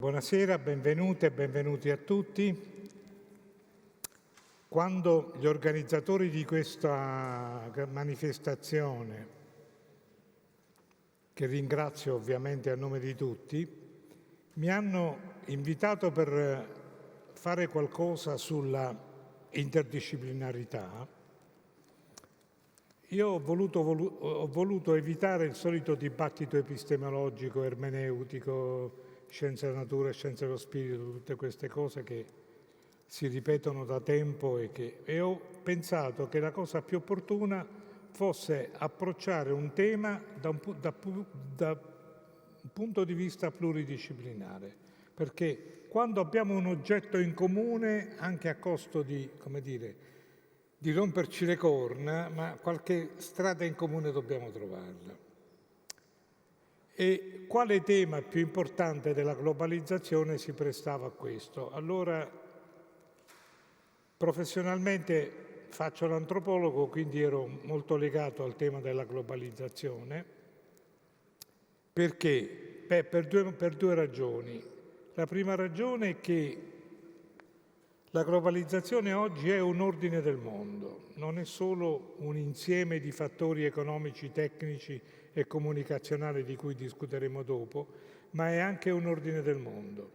Buonasera, benvenute e benvenuti a tutti. Quando gli organizzatori di questa manifestazione, che ringrazio ovviamente a nome di tutti, mi hanno invitato per fare qualcosa sulla interdisciplinarità, io ho voluto evitare il solito dibattito epistemologico, ermeneutico, scienze della natura, scienze dello spirito, tutte queste cose che si ripetono da tempo e ho pensato che la cosa più opportuna fosse approcciare un tema da un punto di vista pluridisciplinare, perché quando abbiamo un oggetto in comune, anche a costo di, di romperci le corna, ma qualche strada in comune dobbiamo trovarla. E quale tema più importante della globalizzazione si prestava a questo? Allora, professionalmente faccio l'antropologo, quindi ero molto legato al tema della globalizzazione. Perché? Per due ragioni. La prima ragione è che la globalizzazione oggi è un ordine del mondo, non è solo un insieme di fattori economici, tecnici e comunicazionali di cui discuteremo dopo, ma è anche un ordine del mondo.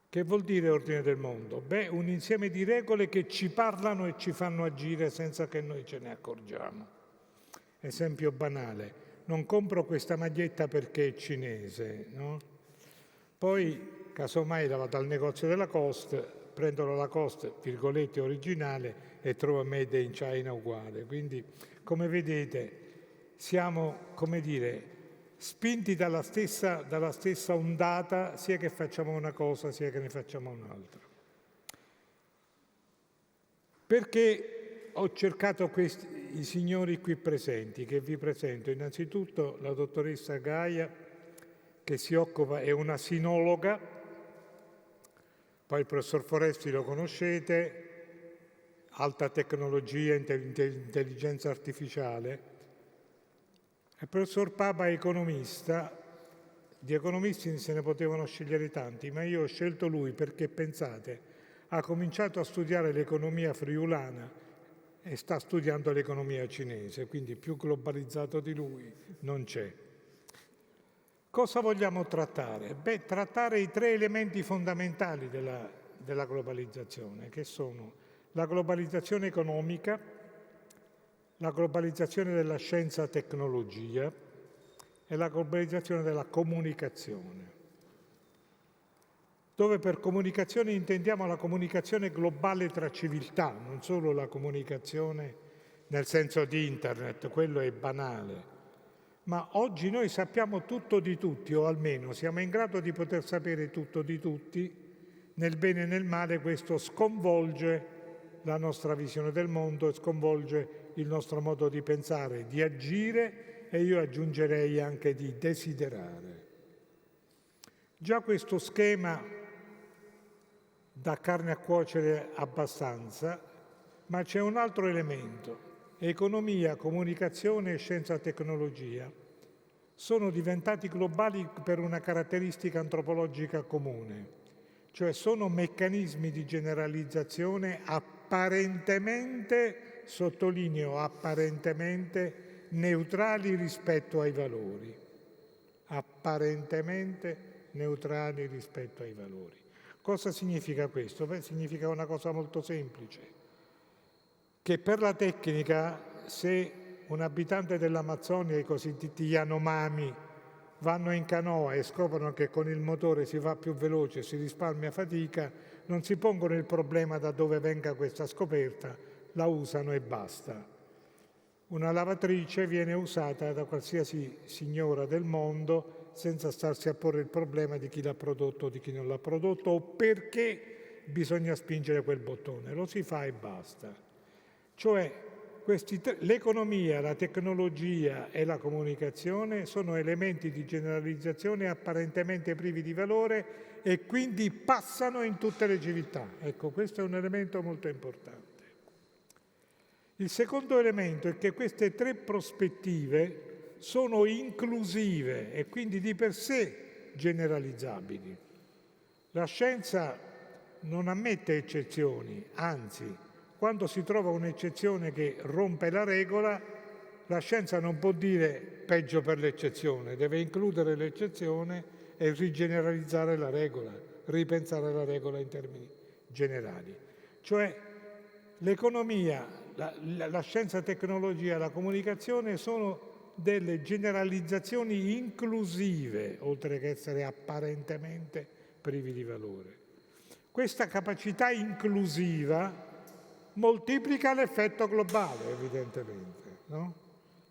Che vuol dire ordine del mondo? Beh, un insieme di regole che ci parlano e ci fanno agire senza che noi ce ne accorgiamo. Esempio banale, non compro questa maglietta perché è cinese, no? Poi, casomai, vado al negozio della Lacoste, prendo la Lacoste, virgolette, originale e trovo Made in China uguale. Quindi, come vedete, siamo, spinti dalla stessa ondata, sia che facciamo una cosa, sia che ne facciamo un'altra. Perché ho cercato i signori qui presenti, che vi presento. Innanzitutto la dottoressa Gaia, che è una sinologa, poi il professor Foresti lo conoscete, alta tecnologia, intelligenza artificiale. Il professor Papa è economista, di economisti se ne potevano scegliere tanti, ma io ho scelto lui perché, pensate, ha cominciato a studiare l'economia friulana e sta studiando l'economia cinese, quindi più globalizzato di lui non c'è. Cosa vogliamo trattare? Beh, trattare i tre elementi fondamentali della globalizzazione, che sono la globalizzazione economica, la globalizzazione della scienza-tecnologia e la globalizzazione della comunicazione. Dove per comunicazione intendiamo la comunicazione globale tra civiltà, non solo la comunicazione nel senso di internet, quello è banale. Ma oggi noi sappiamo tutto di tutti, o almeno siamo in grado di poter sapere tutto di tutti, nel bene e nel male. Questo sconvolge la nostra visione del mondo e sconvolge il nostro modo di pensare, di agire e io aggiungerei anche di desiderare. Già questo schema dà carne a cuocere abbastanza, ma c'è un altro elemento. Economia, comunicazione e scienza-tecnologia sono diventati globali per una caratteristica antropologica comune, cioè sono meccanismi di generalizzazione apparentemente, sottolineo apparentemente, neutrali rispetto ai valori. Apparentemente neutrali rispetto ai valori. Cosa significa questo? Beh, significa una cosa molto semplice. Che per la tecnica, se un abitante dell'Amazzonia, i cosiddetti Yanomami, vanno in canoa e scoprono che con il motore si va più veloce e si risparmia fatica, non si pongono il problema da dove venga questa scoperta, la usano e basta. Una lavatrice viene usata da qualsiasi signora del mondo senza starsi a porre il problema di chi l'ha prodotto o di chi non l'ha prodotto o perché bisogna spingere quel bottone. Lo si fa e basta. Cioè, l'economia, la tecnologia e la comunicazione sono elementi di generalizzazione apparentemente privi di valore e quindi passano in tutte le civiltà. Ecco, questo è un elemento molto importante. Il secondo elemento è che queste tre prospettive sono inclusive e quindi di per sé generalizzabili. La scienza non ammette eccezioni, anzi, quando si trova un'eccezione che rompe la regola, la scienza non può dire peggio per l'eccezione, deve includere l'eccezione e rigeneralizzare la regola, ripensare la regola in termini generali. Cioè l'economia, la scienza, la tecnologia, la comunicazione sono delle generalizzazioni inclusive, oltre che essere apparentemente privi di valore. Questa capacità inclusiva moltiplica l'effetto globale, evidentemente, no?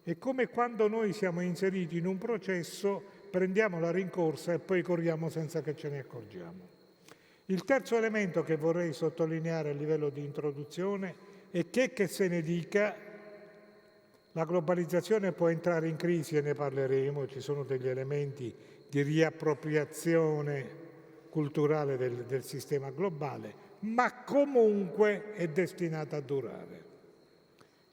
È come quando noi siamo inseriti in un processo, prendiamo la rincorsa e poi corriamo senza che ce ne accorgiamo. Il terzo elemento che vorrei sottolineare a livello di introduzione è che se ne dica, la globalizzazione può entrare in crisi e ne parleremo, ci sono degli elementi di riappropriazione culturale del sistema globale, ma comunque è destinata a durare.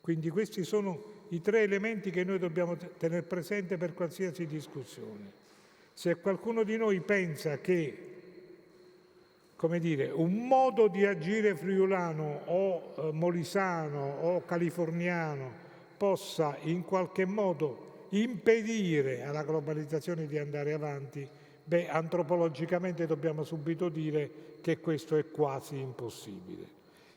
Quindi questi sono i tre elementi che noi dobbiamo tenere presente per qualsiasi discussione. Se qualcuno di noi pensa che, come dire, un modo di agire friulano o molisano o californiano possa in qualche modo impedire alla globalizzazione di andare avanti, beh, antropologicamente dobbiamo subito dire che questo è quasi impossibile.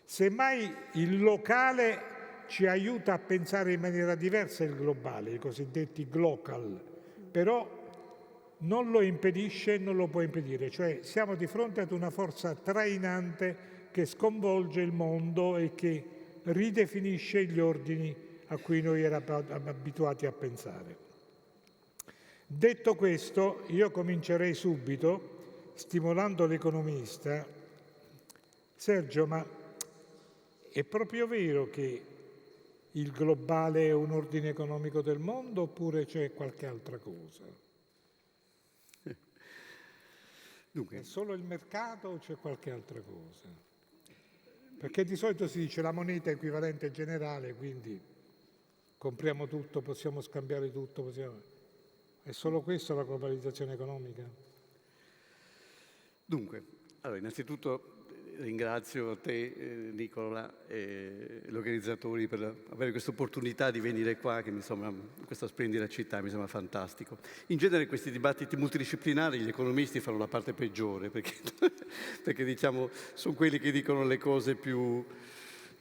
Semmai il locale ci aiuta a pensare in maniera diversa il globale, i cosiddetti glocal, però non lo impedisce e non lo può impedire, cioè siamo di fronte ad una forza trainante che sconvolge il mondo e che ridefinisce gli ordini a cui noi eravamo abituati a pensare. Detto questo, io comincerei subito stimolando l'economista. Sergio, ma è proprio vero che il globale è un ordine economico del mondo oppure c'è qualche altra cosa? Dunque, è solo il mercato o c'è qualche altra cosa? Perché di solito si dice la moneta è equivalente generale, quindi compriamo tutto, possiamo scambiare tutto, È solo questo la globalizzazione economica? Dunque, allora, innanzitutto ringrazio te, Nicola, e gli organizzatori per avere questa opportunità di venire qua, che mi sembra, in questa splendida città, mi sembra fantastico. In genere questi dibattiti multidisciplinari gli economisti fanno la parte peggiore, perché diciamo, sono quelli che dicono le cose più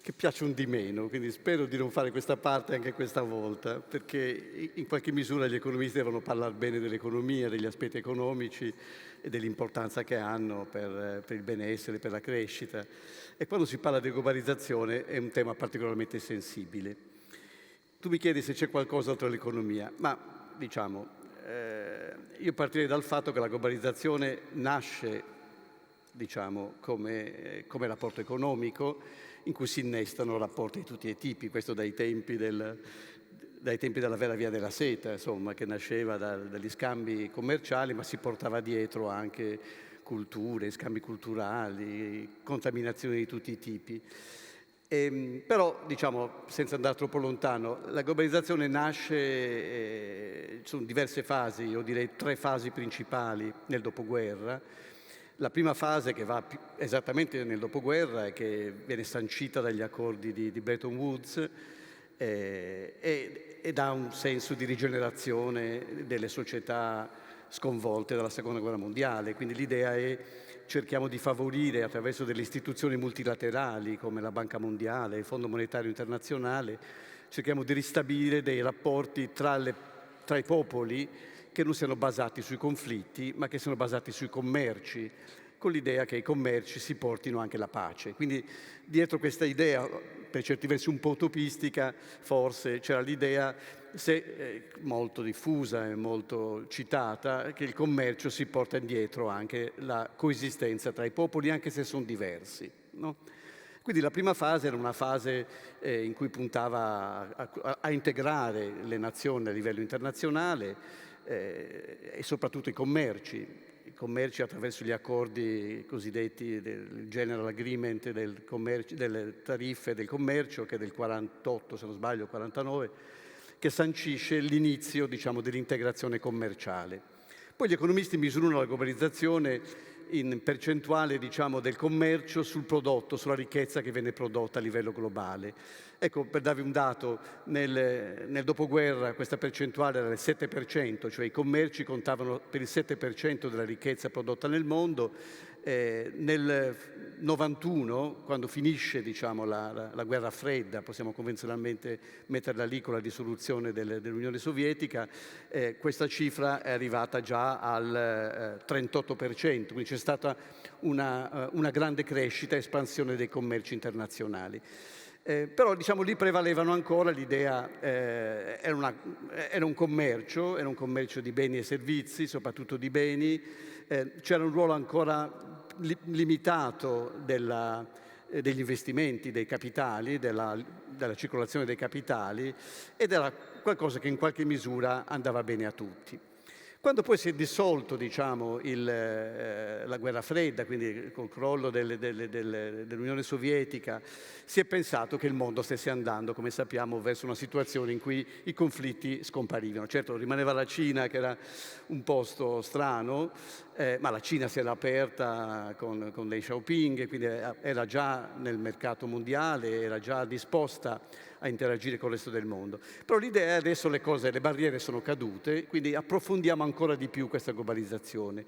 che piacciono di meno, quindi spero di non fare questa parte anche questa volta, perché in qualche misura gli economisti devono parlare bene dell'economia, degli aspetti economici e dell'importanza che hanno per il benessere, per la crescita. E quando si parla di globalizzazione è un tema particolarmente sensibile. Tu mi chiedi se c'è qualcosa oltre l'economia, ma diciamo, io partirei dal fatto che la globalizzazione nasce, diciamo, come rapporto economico, in cui si innestano rapporti di tutti i tipi, questo dai tempi della vera via della seta, insomma, che nasceva dagli scambi commerciali, ma si portava dietro anche culture, scambi culturali, contaminazioni di tutti i tipi. Però, diciamo, senza andare troppo lontano, la globalizzazione nasce, ci sono diverse fasi, io direi 3 fasi principali nel dopoguerra. La prima fase, che va esattamente nel dopoguerra e che viene sancita dagli accordi di Bretton Woods, e dà un senso di rigenerazione delle società sconvolte dalla Seconda Guerra Mondiale. Quindi l'idea è: cerchiamo di favorire attraverso delle istituzioni multilaterali come la Banca Mondiale, il Fondo Monetario Internazionale, cerchiamo di ristabilire dei rapporti tra i popoli che non siano basati sui conflitti, ma che siano basati sui commerci, con l'idea che i commerci si portino anche la pace. Quindi dietro questa idea, per certi versi un po' utopistica, forse c'era l'idea, molto diffusa e molto citata, che il commercio si porta indietro anche la coesistenza tra i popoli, anche se sono diversi, no? Quindi la prima fase era una fase in cui puntava a integrare le nazioni a livello internazionale, e soprattutto i commerci attraverso gli accordi cosiddetti del General Agreement delle tariffe del commercio, che è del 48, se non sbaglio, 49, che sancisce l'inizio, diciamo, dell'integrazione commerciale. Poi gli economisti misurano la globalizzazione in percentuale, diciamo, del commercio sul prodotto, sulla ricchezza che viene prodotta a livello globale. Ecco, per darvi un dato, nel dopoguerra questa percentuale era del 7%, cioè i commerci contavano per il 7% della ricchezza prodotta nel mondo. Nel 91, quando finisce, diciamo, la guerra fredda, possiamo convenzionalmente metterla lì con la dissoluzione dell'Unione Sovietica, questa cifra è arrivata già al 38%, quindi c'è stata una grande crescita e espansione dei commerci internazionali. Però, diciamo, lì prevalevano ancora l'idea, era un commercio di beni e servizi, soprattutto di beni, c'era un ruolo ancora limitato degli investimenti, dei capitali, della circolazione dei capitali, ed era qualcosa che in qualche misura andava bene a tutti. Quando poi si è dissolto, diciamo, la guerra fredda, quindi col crollo dell'Unione Sovietica, si è pensato che il mondo stesse andando, come sappiamo, verso una situazione in cui i conflitti scomparivano. Certo, rimaneva la Cina, che era un posto strano, ma la Cina si era aperta con Deng Xiaoping, quindi era già nel mercato mondiale, era già disposta a interagire con il resto del mondo. Però l'idea è adesso le barriere sono cadute, quindi approfondiamo ancora di più questa globalizzazione.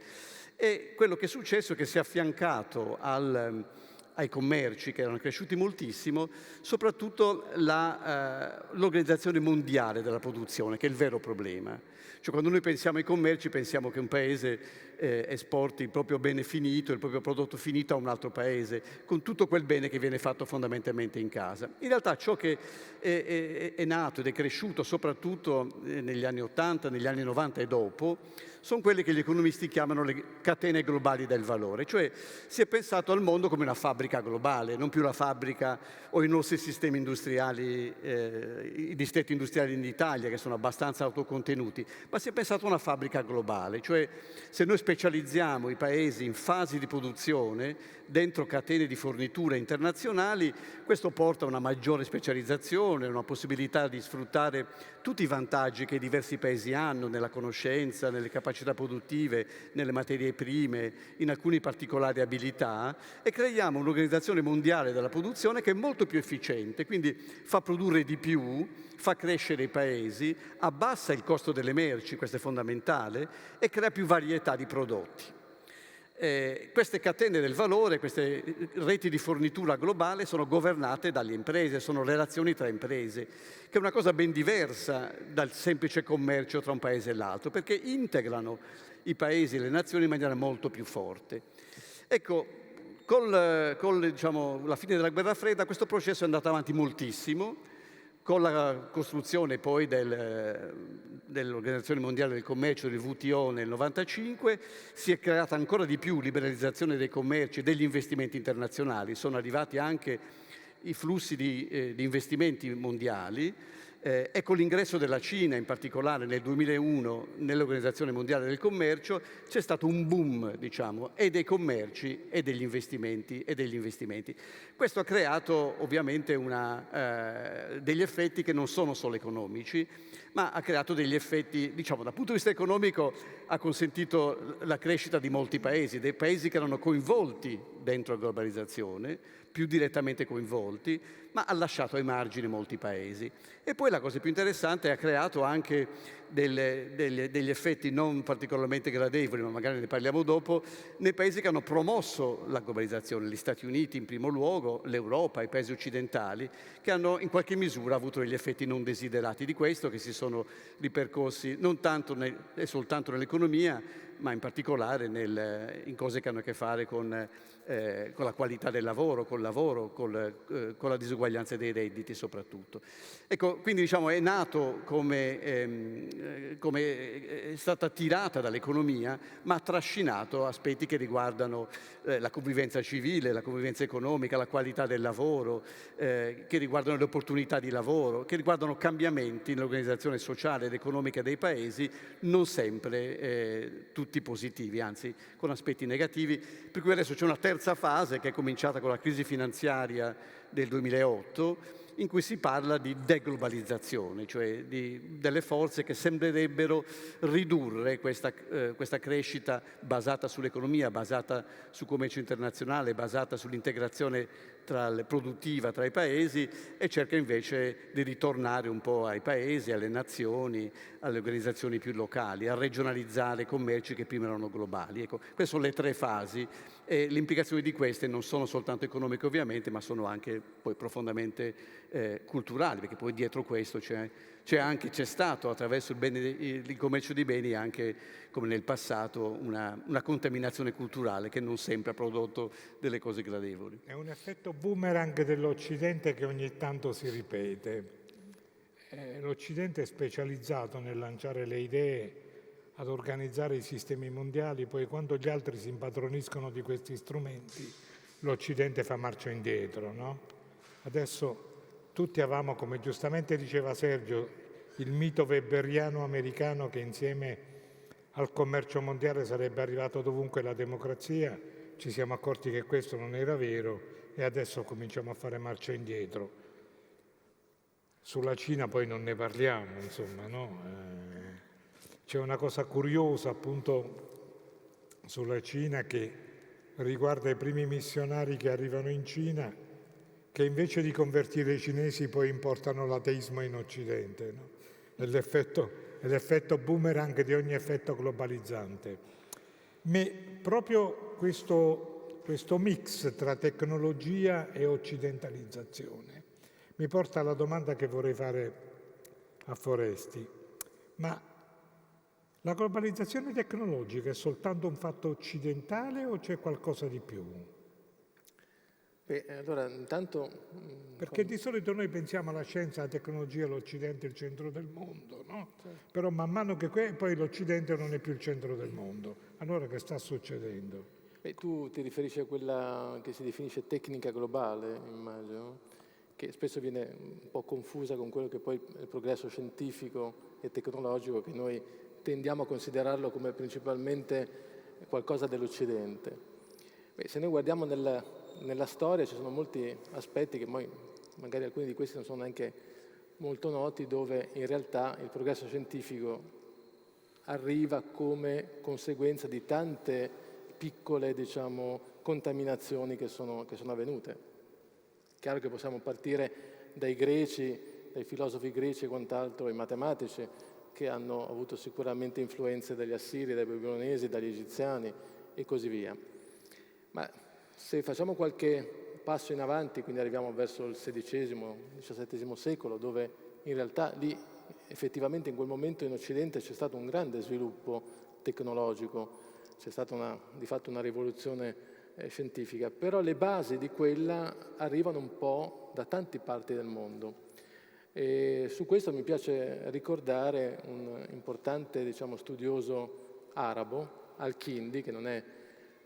E quello che è successo è che si è affiancato ai commerci, che erano cresciuti moltissimo, soprattutto l'organizzazione mondiale della produzione, che è il vero problema. Cioè, quando noi pensiamo ai commerci, pensiamo che un paese esporti il proprio bene finito, il proprio prodotto finito a un altro paese, con tutto quel bene che viene fatto fondamentalmente in casa. In realtà ciò che è nato ed è cresciuto soprattutto negli anni 80, negli anni 90 e dopo, sono quelle che gli economisti chiamano le catene globali del valore, cioè si è pensato al mondo come una fabbrica globale, non più la fabbrica o i nostri sistemi industriali, i distretti industriali in Italia, che sono abbastanza autocontenuti, ma si è pensato a una fabbrica globale, cioè se noi specializziamo i paesi in fasi di produzione dentro catene di fornitura internazionali, questo porta a una maggiore specializzazione, una possibilità di sfruttare tutti i vantaggi che i diversi paesi hanno nella conoscenza, nelle capacità produttive, nelle materie prime, in alcune particolari abilità, e creiamo un'organizzazione mondiale della produzione che è molto più efficiente, quindi fa produrre di più, fa crescere i paesi, abbassa il costo delle merci, questo è fondamentale, e crea più varietà di prodotti. Queste catene del valore, queste reti di fornitura globale sono governate dalle imprese, sono relazioni tra imprese, che è una cosa ben diversa dal semplice commercio tra un paese e l'altro, perché integrano i paesi e le nazioni in maniera molto più forte. Ecco, diciamo, la fine della guerra fredda questo processo è andato avanti moltissimo, con la costruzione poi dell'Organizzazione Mondiale del Commercio, del WTO nel 1995, si è creata ancora di più liberalizzazione dei commerci e degli investimenti internazionali. Sono arrivati anche i flussi di investimenti mondiali, e con l'ingresso della Cina, in particolare nel 2001, nell'Organizzazione Mondiale del Commercio, c'è stato un boom, diciamo, e dei commerci e degli investimenti. Questo ha creato ovviamente degli effetti che non sono solo economici, ma ha creato degli effetti, diciamo, dal punto di vista economico ha consentito la crescita di molti paesi, dei paesi che erano coinvolti dentro la globalizzazione, più direttamente coinvolti, ma ha lasciato ai margini molti paesi. E poi la cosa più interessante è che ha creato anche degli effetti non particolarmente gradevoli, ma magari ne parliamo dopo, nei paesi che hanno promosso la globalizzazione, gli Stati Uniti in primo luogo, l'Europa, i paesi occidentali, che hanno in qualche misura avuto degli effetti non desiderati di questo, che si sono ripercorsi non tanto e soltanto nell'economia, ma in particolare in cose che hanno a che fare con la qualità del lavoro, con la disuguaglianza dei redditi soprattutto. Ecco, quindi diciamo è nato come è stata tirata dall'economia, ma ha trascinato aspetti che riguardano la convivenza civile, la convivenza economica, la qualità del lavoro, che riguardano le opportunità di lavoro, che riguardano cambiamenti nell'organizzazione sociale ed economica dei paesi, non sempre tutti positivi, anzi con aspetti negativi, per cui adesso c'è una terza fase che è cominciata con la crisi finanziaria del 2008, in cui si parla di deglobalizzazione, cioè delle forze che sembrerebbero ridurre questa crescita basata sull'economia, basata sul commercio internazionale, basata sull'integrazione produttiva tra i paesi, e cerca invece di ritornare un po' ai paesi, alle nazioni, alle organizzazioni più locali, a regionalizzare commerci che prima erano globali. Ecco, queste sono le 3 fasi. E le implicazioni di queste non sono soltanto economiche ovviamente, ma sono anche poi profondamente culturali, perché poi dietro questo c'è stato attraverso il commercio di beni anche, come nel passato, una contaminazione culturale che non sempre ha prodotto delle cose gradevoli. È un effetto boomerang dell'Occidente che ogni tanto si ripete. L'Occidente è specializzato nel lanciare le idee, ad organizzare i sistemi mondiali, poi quando gli altri si impadroniscono di questi strumenti, l'Occidente fa marcia indietro, no? Adesso tutti avevamo, come giustamente diceva Sergio, il mito weberiano americano che insieme al commercio mondiale sarebbe arrivato dovunque la democrazia. Ci siamo accorti che questo non era vero e adesso cominciamo a fare marcia indietro. Sulla Cina poi non ne parliamo, insomma, no? C'è una cosa curiosa appunto sulla Cina che riguarda i primi missionari che arrivano in Cina, che invece di convertire i cinesi poi importano l'ateismo in Occidente, no? È l'effetto boomerang di ogni effetto globalizzante. Proprio questo mix tra tecnologia e occidentalizzazione mi porta alla domanda che vorrei fare a Foresti. Ma la globalizzazione tecnologica è soltanto un fatto occidentale o c'è qualcosa di più? Beh, allora, intanto... Perché di solito noi pensiamo alla scienza, alla tecnologia, l'Occidente è il centro del mondo, no? Certo. Però man mano che poi l'Occidente non è più il centro del mondo. Allora che sta succedendo? Beh, tu ti riferisci a quella che si definisce tecnica globale, immagino, che spesso viene un po' confusa con quello che poi è il progresso scientifico e tecnologico, che noi tendiamo a considerarlo come principalmente qualcosa dell'Occidente. Beh, se noi guardiamo nella storia ci sono molti aspetti che magari alcuni di questi non sono neanche molto noti, dove in realtà il progresso scientifico arriva come conseguenza di tante piccole, contaminazioni che sono avvenute. Chiaro che possiamo partire dai greci, dai filosofi greci e quant'altro, i matematici, che hanno avuto sicuramente influenze dagli assiri, dai babilonesi, dagli egiziani e così via. Ma se facciamo qualche passo in avanti, quindi arriviamo verso il XVI-XVII secolo, dove in realtà lì effettivamente in quel momento in Occidente c'è stato un grande sviluppo tecnologico, c'è stata di fatto una rivoluzione scientifica, però le basi di quella arrivano un po' da tante parti del mondo. E su questo mi piace ricordare un importante studioso arabo, Al-Kindi, che non è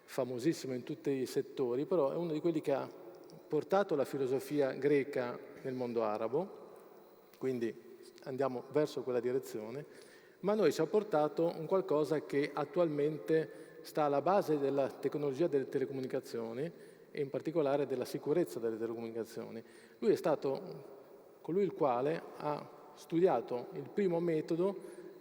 famosissimo in tutti i settori, però è uno di quelli che ha portato la filosofia greca nel mondo arabo, quindi andiamo verso quella direzione, ma a noi ci ha portato un qualcosa che attualmente sta alla base della tecnologia delle telecomunicazioni e in particolare della sicurezza delle telecomunicazioni. Lui è stato colui il quale ha studiato il primo metodo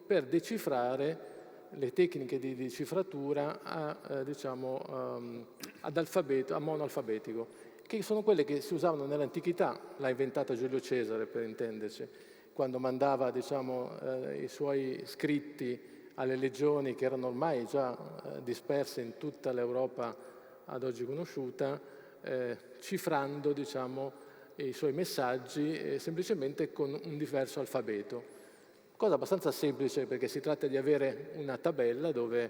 per decifrare le tecniche di decifratura ad alfabeto, a monoalfabetico, che sono quelle che si usavano nell'antichità. L'ha inventata Giulio Cesare, per intenderci, quando mandava i suoi scritti alle legioni che erano ormai già disperse in tutta l'Europa ad oggi conosciuta, cifrando i suoi messaggi semplicemente con un diverso alfabeto. Cosa abbastanza semplice, perché si tratta di avere una tabella dove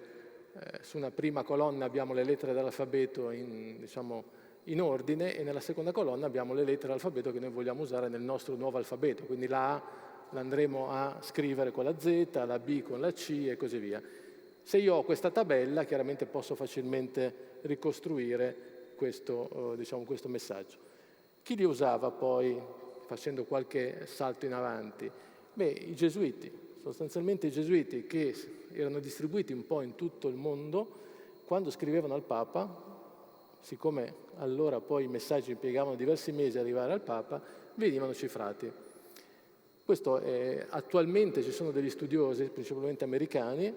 su una prima colonna abbiamo le lettere dell'alfabeto in ordine e nella seconda colonna abbiamo le lettere dell'alfabeto che noi vogliamo usare nel nostro nuovo alfabeto. Quindi la A l'andremo a scrivere con la Z, la B con la C e così via. Se io ho questa tabella, chiaramente posso facilmente ricostruire questo messaggio. Chi li usava poi, facendo qualche salto in avanti? Beh, i gesuiti, sostanzialmente i gesuiti che erano distribuiti un po' in tutto il mondo, quando scrivevano al Papa, siccome allora poi i messaggi impiegavano diversi mesi ad arrivare al Papa, venivano cifrati. Attualmente ci sono degli studiosi, principalmente americani,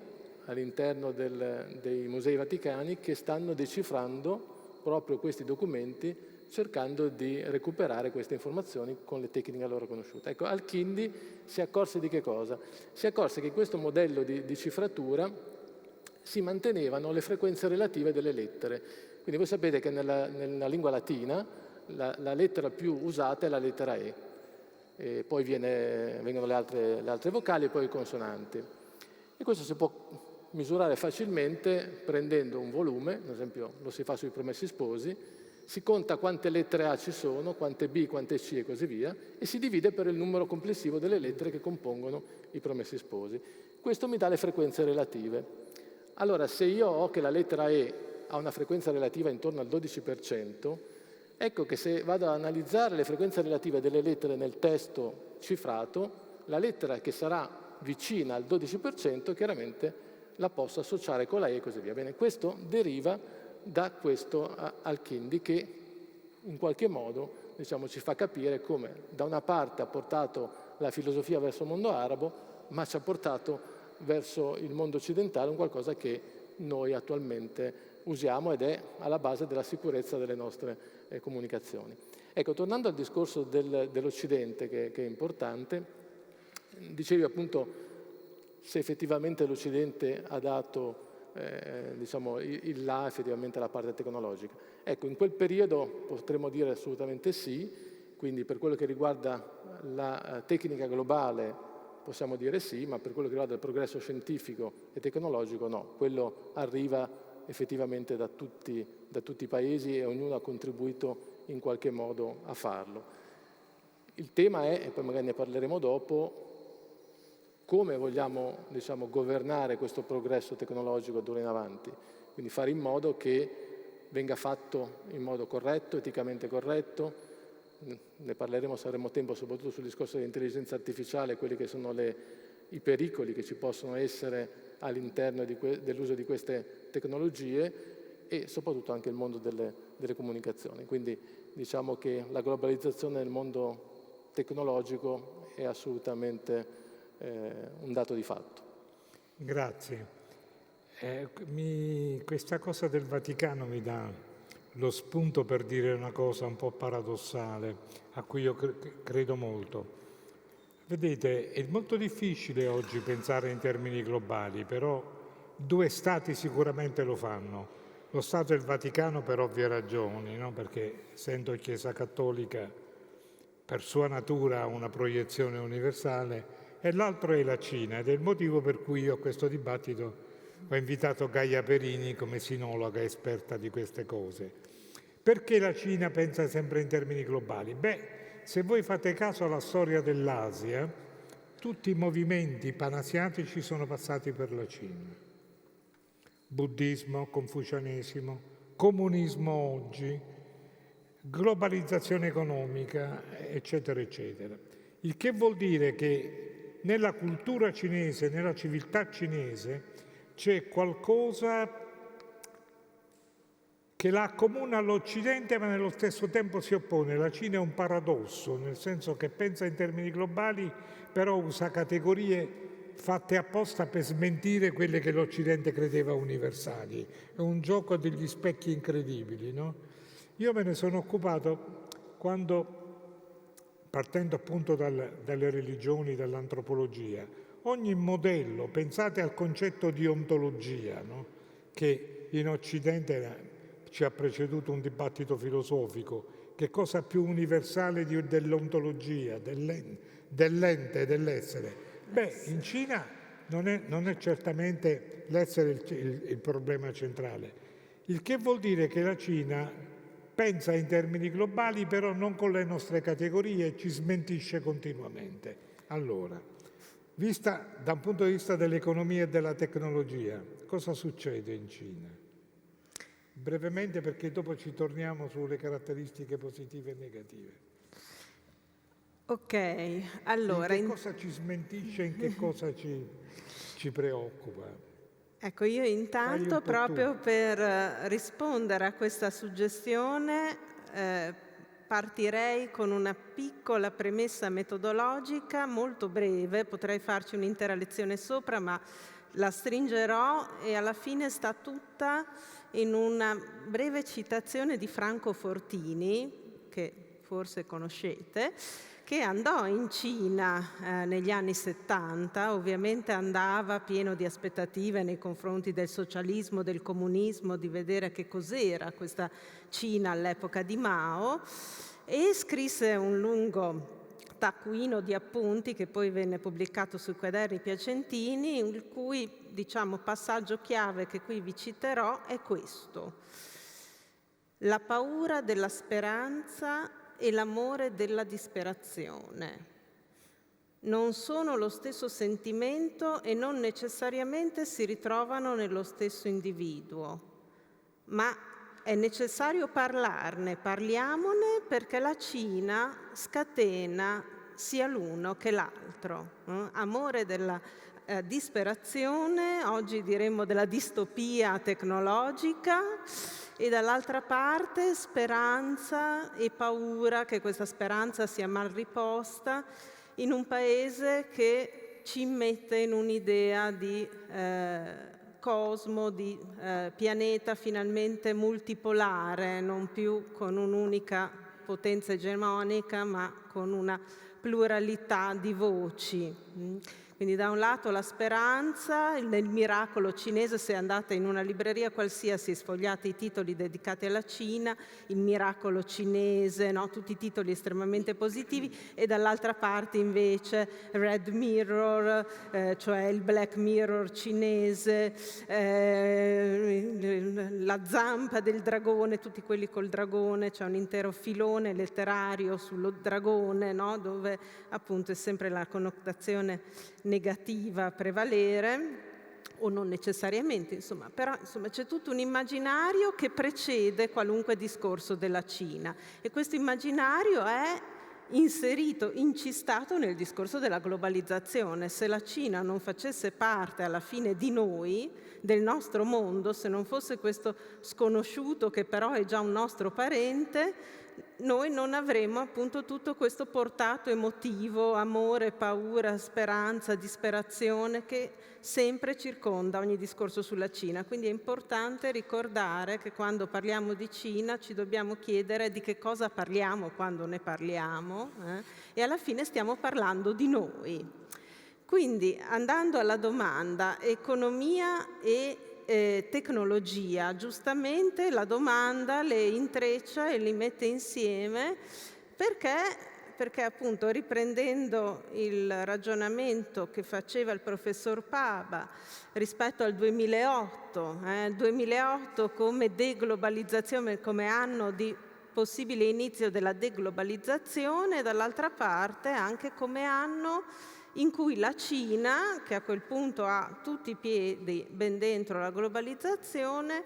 all'interno dei Musei Vaticani, che stanno decifrando proprio questi documenti, cercando di recuperare queste informazioni con le tecniche a loro conosciute. Ecco, Al-Kindi si accorse di che cosa? Si accorse che in questo modello di cifratura si mantenevano le frequenze relative delle lettere. Quindi voi sapete che nella lingua latina la lettera più usata è la lettera E, e poi vengono le altre vocali e poi i consonanti. E questo si può misurare facilmente prendendo un volume, ad esempio lo si fa sui Promessi Sposi, si conta quante lettere A ci sono, quante B, quante C e così via, e si divide per il numero complessivo delle lettere che compongono i Promessi Sposi. Questo mi dà le frequenze relative. Allora, se io ho che la lettera E ha una frequenza relativa intorno al 12%, ecco che se vado ad analizzare le frequenze relative delle lettere nel testo cifrato, la lettera che sarà vicina al 12% chiaramente la posso associare con la E e così via. Bene, questo deriva da questo Al-Kindi che in qualche modo, diciamo, ci fa capire come da una parte ha portato la filosofia verso il mondo arabo, ma ci ha portato verso il mondo occidentale un qualcosa che noi attualmente usiamo ed è alla base della sicurezza delle nostre comunicazioni. Ecco, tornando al discorso dell'Occidente che è importante, dicevi appunto se effettivamente l'Occidente ha dato diciamo, il là effettivamente alla parte tecnologica. Ecco, in quel periodo potremmo dire assolutamente sì, quindi per quello che riguarda la tecnica globale possiamo dire sì, ma per quello che riguarda il progresso scientifico e tecnologico no, quello arriva effettivamente da tutti i paesi e ognuno ha contribuito in qualche modo a farlo. Il tema è, e poi magari ne parleremo dopo, come vogliamo, diciamo, governare questo progresso tecnologico d'ora in avanti, quindi fare in modo che venga fatto in modo corretto, eticamente corretto. Ne parleremo se avremo tempo, soprattutto sul discorso dell'intelligenza artificiale, quelli che sono i pericoli che ci possono essere all'interno dell'uso di queste tecnologie e soprattutto anche il mondo delle comunicazioni. Quindi diciamo che la globalizzazione del mondo tecnologico è assolutamente un dato di fatto. Grazie. Questa cosa del Vaticano mi dà lo spunto per dire una cosa un po' paradossale, a cui io credo molto. Vedete, è molto difficile oggi pensare in termini globali, però due stati sicuramente lo fanno. Lo Stato del Vaticano per ovvie ragioni, no? Perché essendo Chiesa Cattolica per sua natura ha una proiezione universale, e l'altro è la Cina, ed è il motivo per cui io a questo dibattito ho invitato Gaia Perini come sinologa esperta di queste cose. Perché la Cina pensa sempre in termini globali? Beh, se voi fate caso alla storia dell'Asia, tutti i movimenti panasiatici sono passati per la Cina. Buddismo, confucianesimo, comunismo oggi, globalizzazione economica, eccetera, eccetera. Il che vuol dire che nella cultura cinese, nella civiltà cinese, c'è qualcosa che la accomuna all'Occidente, ma nello stesso tempo si oppone. La Cina è un paradosso, nel senso che pensa in termini globali, però usa categorie fatte apposta per smentire quelle che l'Occidente credeva universali. È un gioco degli specchi incredibili, no? Io me ne sono occupato quando, partendo appunto dalle religioni, dall'antropologia, ogni modello, pensate al concetto di ontologia, no? Che in Occidente ci ha preceduto un dibattito filosofico, che cosa più universale dell'ontologia, dell'ente, dell'essere? Beh, in Cina non è certamente l'essere il problema centrale, il che vuol dire che la Cina pensa in termini globali, però non con le nostre categorie e ci smentisce continuamente. Allora, vista da un punto di vista dell'economia e della tecnologia, cosa succede in Cina? Brevemente, perché dopo ci torniamo sulle caratteristiche positive e negative. Ok, allora... In che cosa ci smentisce, in che cosa ci preoccupa? Ecco, io intanto proprio per rispondere a questa suggestione partirei con una piccola premessa metodologica molto breve, potrei farci un'intera lezione sopra, ma la stringerò e alla fine sta tutta in una breve citazione di Franco Fortini, che forse conoscete, che andò in Cina negli anni 70, ovviamente andava pieno di aspettative nei confronti del socialismo, del comunismo, di vedere che cos'era questa Cina all'epoca di Mao, e scrisse un lungo taccuino di appunti che poi venne pubblicato sui quaderni piacentini, il cui, diciamo, passaggio chiave che qui vi citerò è questo: la paura della speranza e l'amore della disperazione non sono lo stesso sentimento e non necessariamente si ritrovano nello stesso individuo, ma è necessario parlarne, parliamone, perché la Cina scatena sia l'uno che l'altro. Amore della disperazione, oggi diremmo della distopia tecnologica, e dall'altra parte speranza e paura che questa speranza sia mal riposta in un paese che ci mette in un'idea di cosmo, di pianeta finalmente multipolare, non più con un'unica potenza egemonica, ma con una pluralità di voci. Quindi da un lato la speranza, nel miracolo cinese, se andate in una libreria qualsiasi, sfogliate i titoli dedicati alla Cina, il miracolo cinese, no? Tutti i titoli estremamente positivi, e dall'altra parte invece Red Mirror, cioè il Black Mirror cinese, la zampa del dragone, tutti quelli col dragone, c'è un intero filone letterario sullo dragone, no? Dove appunto è sempre la connotazione negativa a prevalere, o non necessariamente, insomma, però insomma, c'è tutto un immaginario che precede qualunque discorso della Cina, e questo immaginario è inserito, incistato nel discorso della globalizzazione. Se la Cina non facesse parte alla fine di noi, del nostro mondo, se non fosse questo sconosciuto che però è già un nostro parente, noi non avremmo appunto tutto questo portato emotivo, amore, paura, speranza, disperazione che sempre circonda ogni discorso sulla Cina. Quindi è importante ricordare che quando parliamo di Cina ci dobbiamo chiedere di che cosa parliamo quando ne parliamo, e alla fine stiamo parlando di noi. Quindi, andando alla domanda economia e tecnologia, giustamente la domanda le intreccia e li mette insieme perché appunto, riprendendo il ragionamento che faceva il professor Paba rispetto al 2008, 2008 come deglobalizzazione, come anno di possibile inizio della deglobalizzazione, e dall'altra parte anche come anno in cui la Cina, che a quel punto ha tutti i piedi ben dentro la globalizzazione,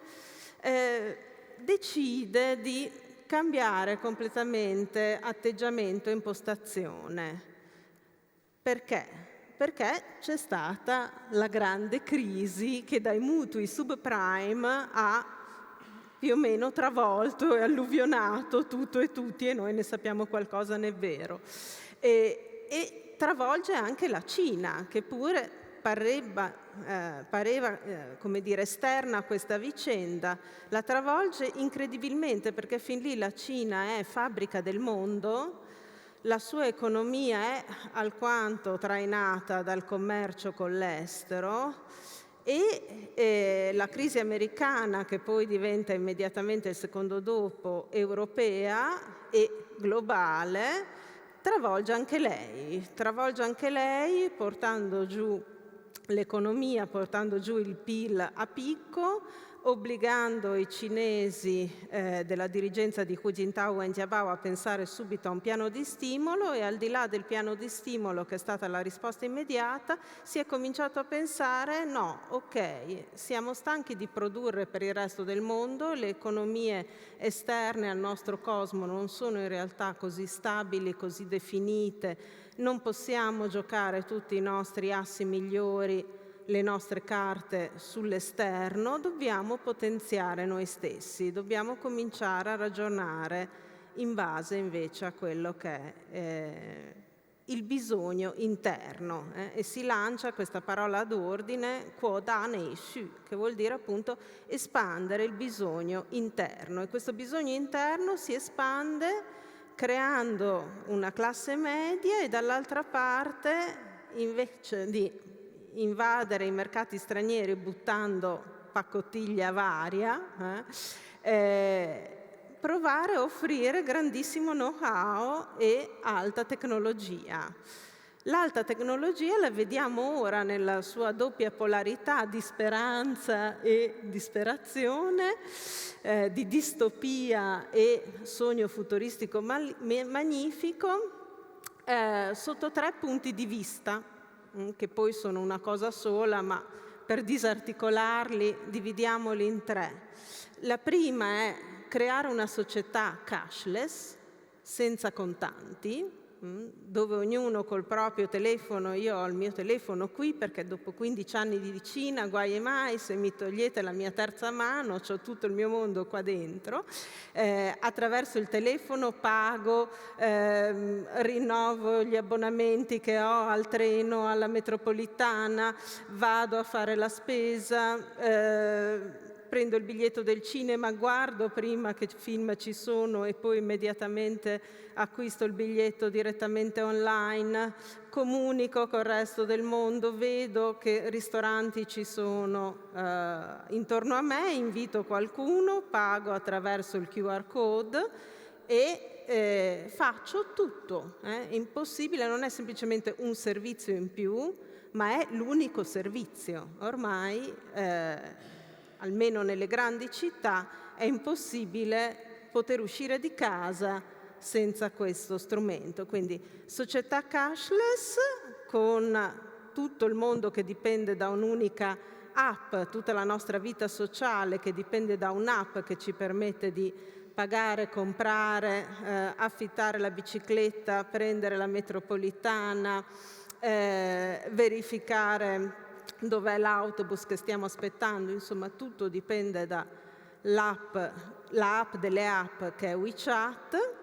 decide di cambiare completamente atteggiamento e impostazione. Perché? Perché c'è stata la grande crisi che dai mutui subprime ha più o meno travolto e alluvionato tutto e tutti, e noi ne sappiamo qualcosa, n'è vero. E travolge anche la Cina, che pure pareva come dire, esterna a questa vicenda. La travolge incredibilmente, perché fin lì la Cina è fabbrica del mondo, la sua economia è alquanto trainata dal commercio con l'estero, e la crisi americana, che poi diventa immediatamente il secondo dopo europea e globale, travolge anche lei, portando giù l'economia, portando giù il PIL a picco, obbligando i cinesi della dirigenza di Hu Jintao e Jiabao a pensare subito a un piano di stimolo, e al di là del piano di stimolo, che è stata la risposta immediata, si è cominciato a pensare: no, ok, siamo stanchi di produrre per il resto del mondo, le economie esterne al nostro cosmo non sono in realtà così stabili, così definite, non possiamo giocare tutti i nostri assi migliori le nostre carte sull'esterno, dobbiamo potenziare noi stessi, dobbiamo cominciare a ragionare in base invece a quello che è il bisogno interno, e si lancia questa parola d'ordine, quo da nei shu, che vuol dire appunto espandere il bisogno interno, e questo bisogno interno si espande creando una classe media e dall'altra parte, invece di invadere i mercati stranieri buttando pacottiglia varia, provare a offrire grandissimo know-how e alta tecnologia. L'alta tecnologia la vediamo ora nella sua doppia polarità di speranza e disperazione, di distopia e sogno futuristico magnifico, sotto 3 punti di vista, che poi sono una cosa sola, ma per disarticolarli dividiamoli in 3. La prima è creare una società cashless, senza contanti, dove ognuno col proprio telefono, io ho il mio telefono qui perché dopo 15 anni di Cina, guai mai, se mi togliete la mia terza mano, ho tutto il mio mondo qua dentro, attraverso il telefono pago, rinnovo gli abbonamenti che ho al treno, alla metropolitana, vado a fare la spesa, prendo il biglietto del cinema, guardo prima che film ci sono e poi immediatamente acquisto il biglietto direttamente online, comunico col resto del mondo, vedo che ristoranti ci sono intorno a me, invito qualcuno, pago attraverso il QR code e faccio tutto. È impossibile, non è semplicemente un servizio in più, ma è l'unico servizio. Ormai almeno nelle grandi città, è impossibile poter uscire di casa senza questo strumento. Quindi società cashless con tutto il mondo che dipende da un'unica app, tutta la nostra vita sociale che dipende da un'app che ci permette di pagare, comprare, affittare la bicicletta, prendere la metropolitana, verificare dov'è l'autobus che stiamo aspettando, insomma tutto dipende dall'app delle app che è WeChat.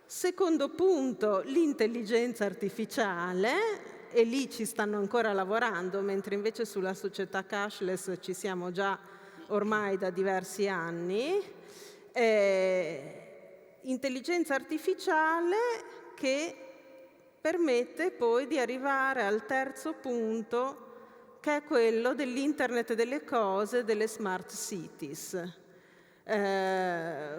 Secondo punto, l'intelligenza artificiale, e lì ci stanno ancora lavorando, mentre invece sulla società cashless ci siamo già ormai da diversi anni. Intelligenza artificiale che permette poi di arrivare al terzo punto, che è quello dell'Internet delle cose, delle smart cities.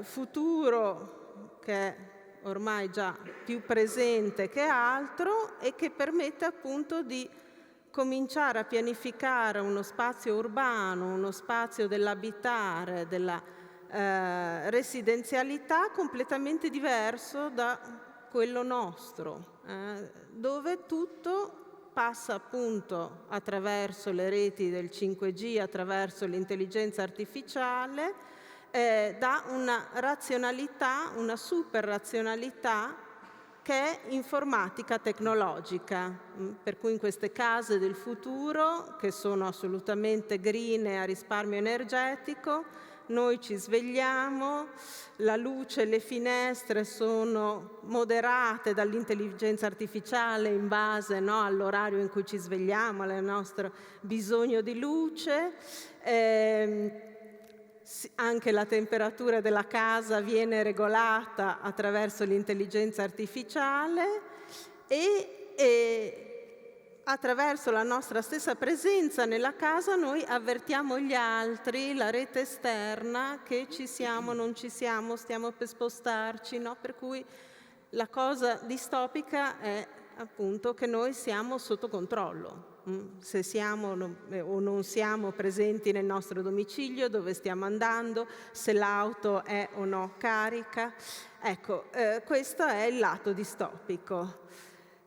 Futuro che è ormai già più presente che altro e che permette appunto di cominciare a pianificare uno spazio urbano, uno spazio dell'abitare, della residenzialità completamente diverso da quello nostro, dove tutto passa appunto attraverso le reti del 5G, attraverso l'intelligenza artificiale, da una razionalità, una super razionalità che è informatica tecnologica, per cui in queste case del futuro, che sono assolutamente green e a risparmio energetico, noi ci svegliamo, la luce e le finestre sono moderate dall'intelligenza artificiale in base all'orario in cui ci svegliamo, al nostro bisogno di luce, anche la temperatura della casa viene regolata attraverso l'intelligenza artificiale e attraverso la nostra stessa presenza nella casa noi avvertiamo gli altri, la rete esterna, che ci siamo, non ci siamo, stiamo per spostarci, no? Per cui la cosa distopica è appunto che noi siamo sotto controllo. Se siamo o non siamo presenti nel nostro domicilio, dove stiamo andando, se l'auto è o no carica. Ecco, questo è il lato distopico.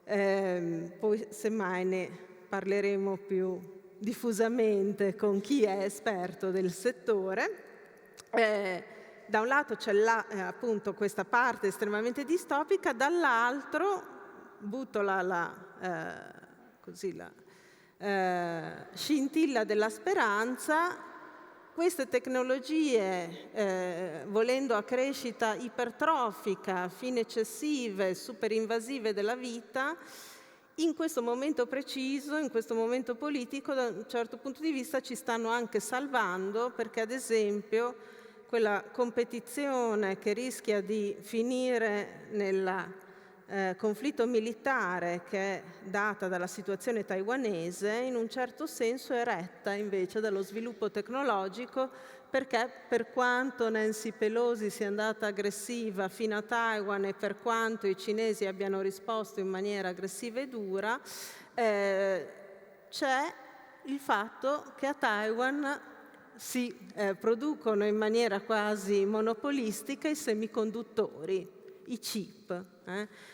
Poi semmai ne parleremo più diffusamente con chi è esperto del settore. Da un lato c'è appunto questa parte estremamente distopica, dall'altro butto scintilla della speranza. Queste tecnologie, volendo a crescita ipertrofica, fine eccessive, superinvasive della vita, in questo momento preciso, in questo momento politico, da un certo punto di vista ci stanno anche salvando, perché ad esempio quella competizione che rischia di finire nel conflitto militare che è data dalla situazione taiwanese, in un certo senso è retta invece dallo sviluppo tecnologico, perché per quanto Nancy Pelosi sia andata aggressiva fino a Taiwan e per quanto i cinesi abbiano risposto in maniera aggressiva e dura, c'è il fatto che a Taiwan si producono in maniera quasi monopolistica i semiconduttori, i chip,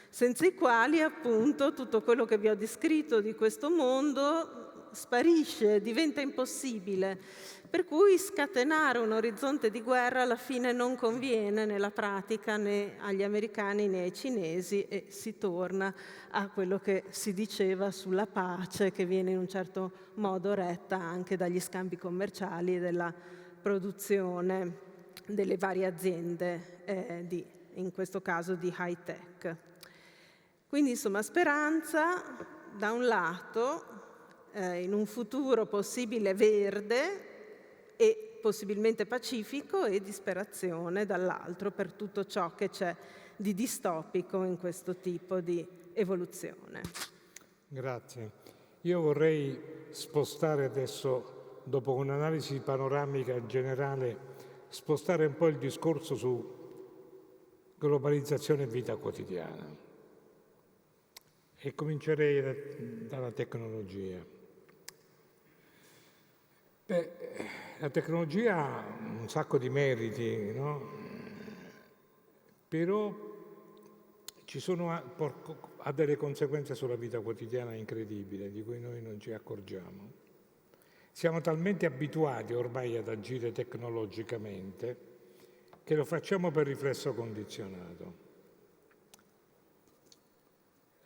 senza i quali appunto tutto quello che vi ho descritto di questo mondo sparisce, diventa impossibile. Per cui scatenare un orizzonte di guerra alla fine non conviene nella pratica né agli americani né ai cinesi, e si torna a quello che si diceva sulla pace, che viene in un certo modo retta anche dagli scambi commerciali e dalla produzione delle varie aziende in questo caso di high tech. Quindi insomma speranza da un lato in un futuro possibile verde e possibilmente pacifico, e disperazione dall'altro per tutto ciò che c'è di distopico in questo tipo di evoluzione. Grazie. Io vorrei spostare adesso, dopo un'analisi panoramica generale, spostare un po' il discorso su globalizzazione e vita quotidiana. E comincerei dalla tecnologia. La tecnologia ha un sacco di meriti, no? Però ha delle conseguenze sulla vita quotidiana incredibili, di cui noi non ci accorgiamo. Siamo talmente abituati ormai ad agire tecnologicamente che lo facciamo per riflesso condizionato.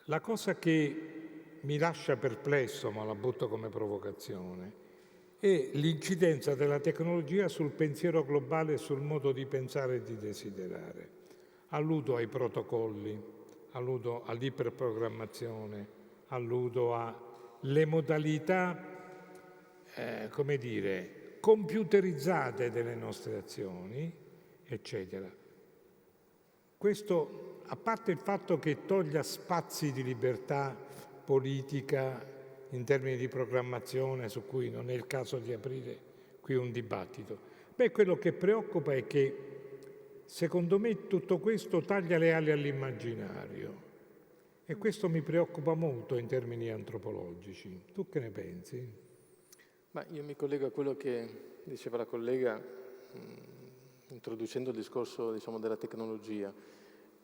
La cosa che mi lascia perplesso, ma la butto come provocazione, è l'incidenza della tecnologia sul pensiero globale e sul modo di pensare e di desiderare. Alludo ai protocolli, alludo all'iperprogrammazione, alludo alle modalità, computerizzate delle nostre azioni, eccetera. Questo, a parte il fatto che toglie spazi di libertà politica in termini di programmazione, su cui non è il caso di aprire qui un dibattito, quello che preoccupa è che, secondo me, tutto questo taglia le ali all'immaginario, e questo mi preoccupa molto in termini antropologici. Tu che ne pensi? Ma io mi collego a quello che diceva la collega, introducendo il discorso, diciamo, della tecnologia,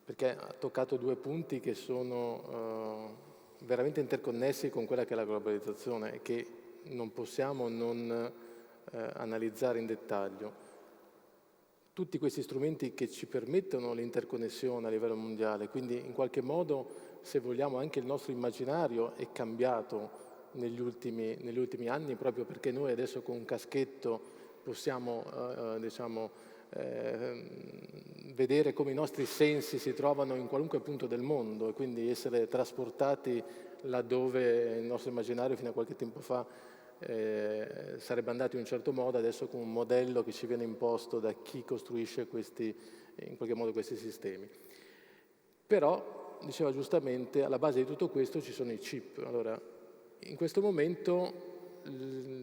perché ha toccato due punti che sono veramente interconnessi con quella che è la globalizzazione e che non possiamo non analizzare in dettaglio. Tutti questi strumenti che ci permettono l'interconnessione a livello mondiale, quindi in qualche modo, se vogliamo, anche il nostro immaginario è cambiato negli ultimi anni, proprio perché noi adesso con un caschetto possiamo vedere come i nostri sensi si trovano in qualunque punto del mondo e quindi essere trasportati laddove il nostro immaginario fino a qualche tempo fa sarebbe andato in un certo modo, adesso con un modello che ci viene imposto da chi costruisce in qualche modo questi sistemi. Però, diceva giustamente, alla base di tutto questo ci sono i chip. Allora, in questo momento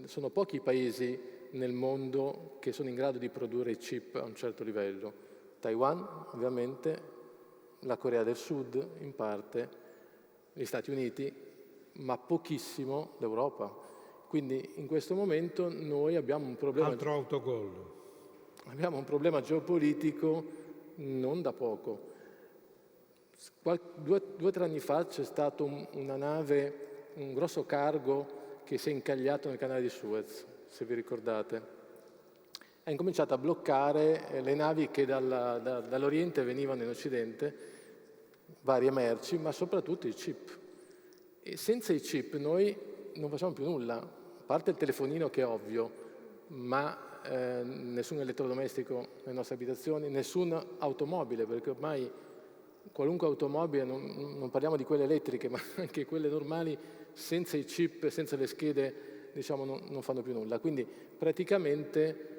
sono pochi i paesi nel mondo che sono in grado di produrre chip a un certo livello. Taiwan, ovviamente, la Corea del Sud, in parte, gli Stati Uniti, ma pochissimo l'Europa. Quindi in questo momento noi abbiamo un problema. Altro autogol. Abbiamo un problema geopolitico non da poco. 2 o 3 anni fa c'è stato una nave, un grosso cargo che si è incagliato nel canale di Suez, se vi ricordate. Ha incominciato a bloccare le navi che dall'Oriente venivano in Occidente, varie merci, ma soprattutto i chip. E senza i chip noi non facciamo più nulla, a parte il telefonino che è ovvio, ma nessun elettrodomestico nelle nostre abitazioni, nessuna automobile, perché ormai qualunque automobile, non parliamo di quelle elettriche, ma anche quelle normali, senza i chip, senza le schede, diciamo, non fanno più nulla. Quindi praticamente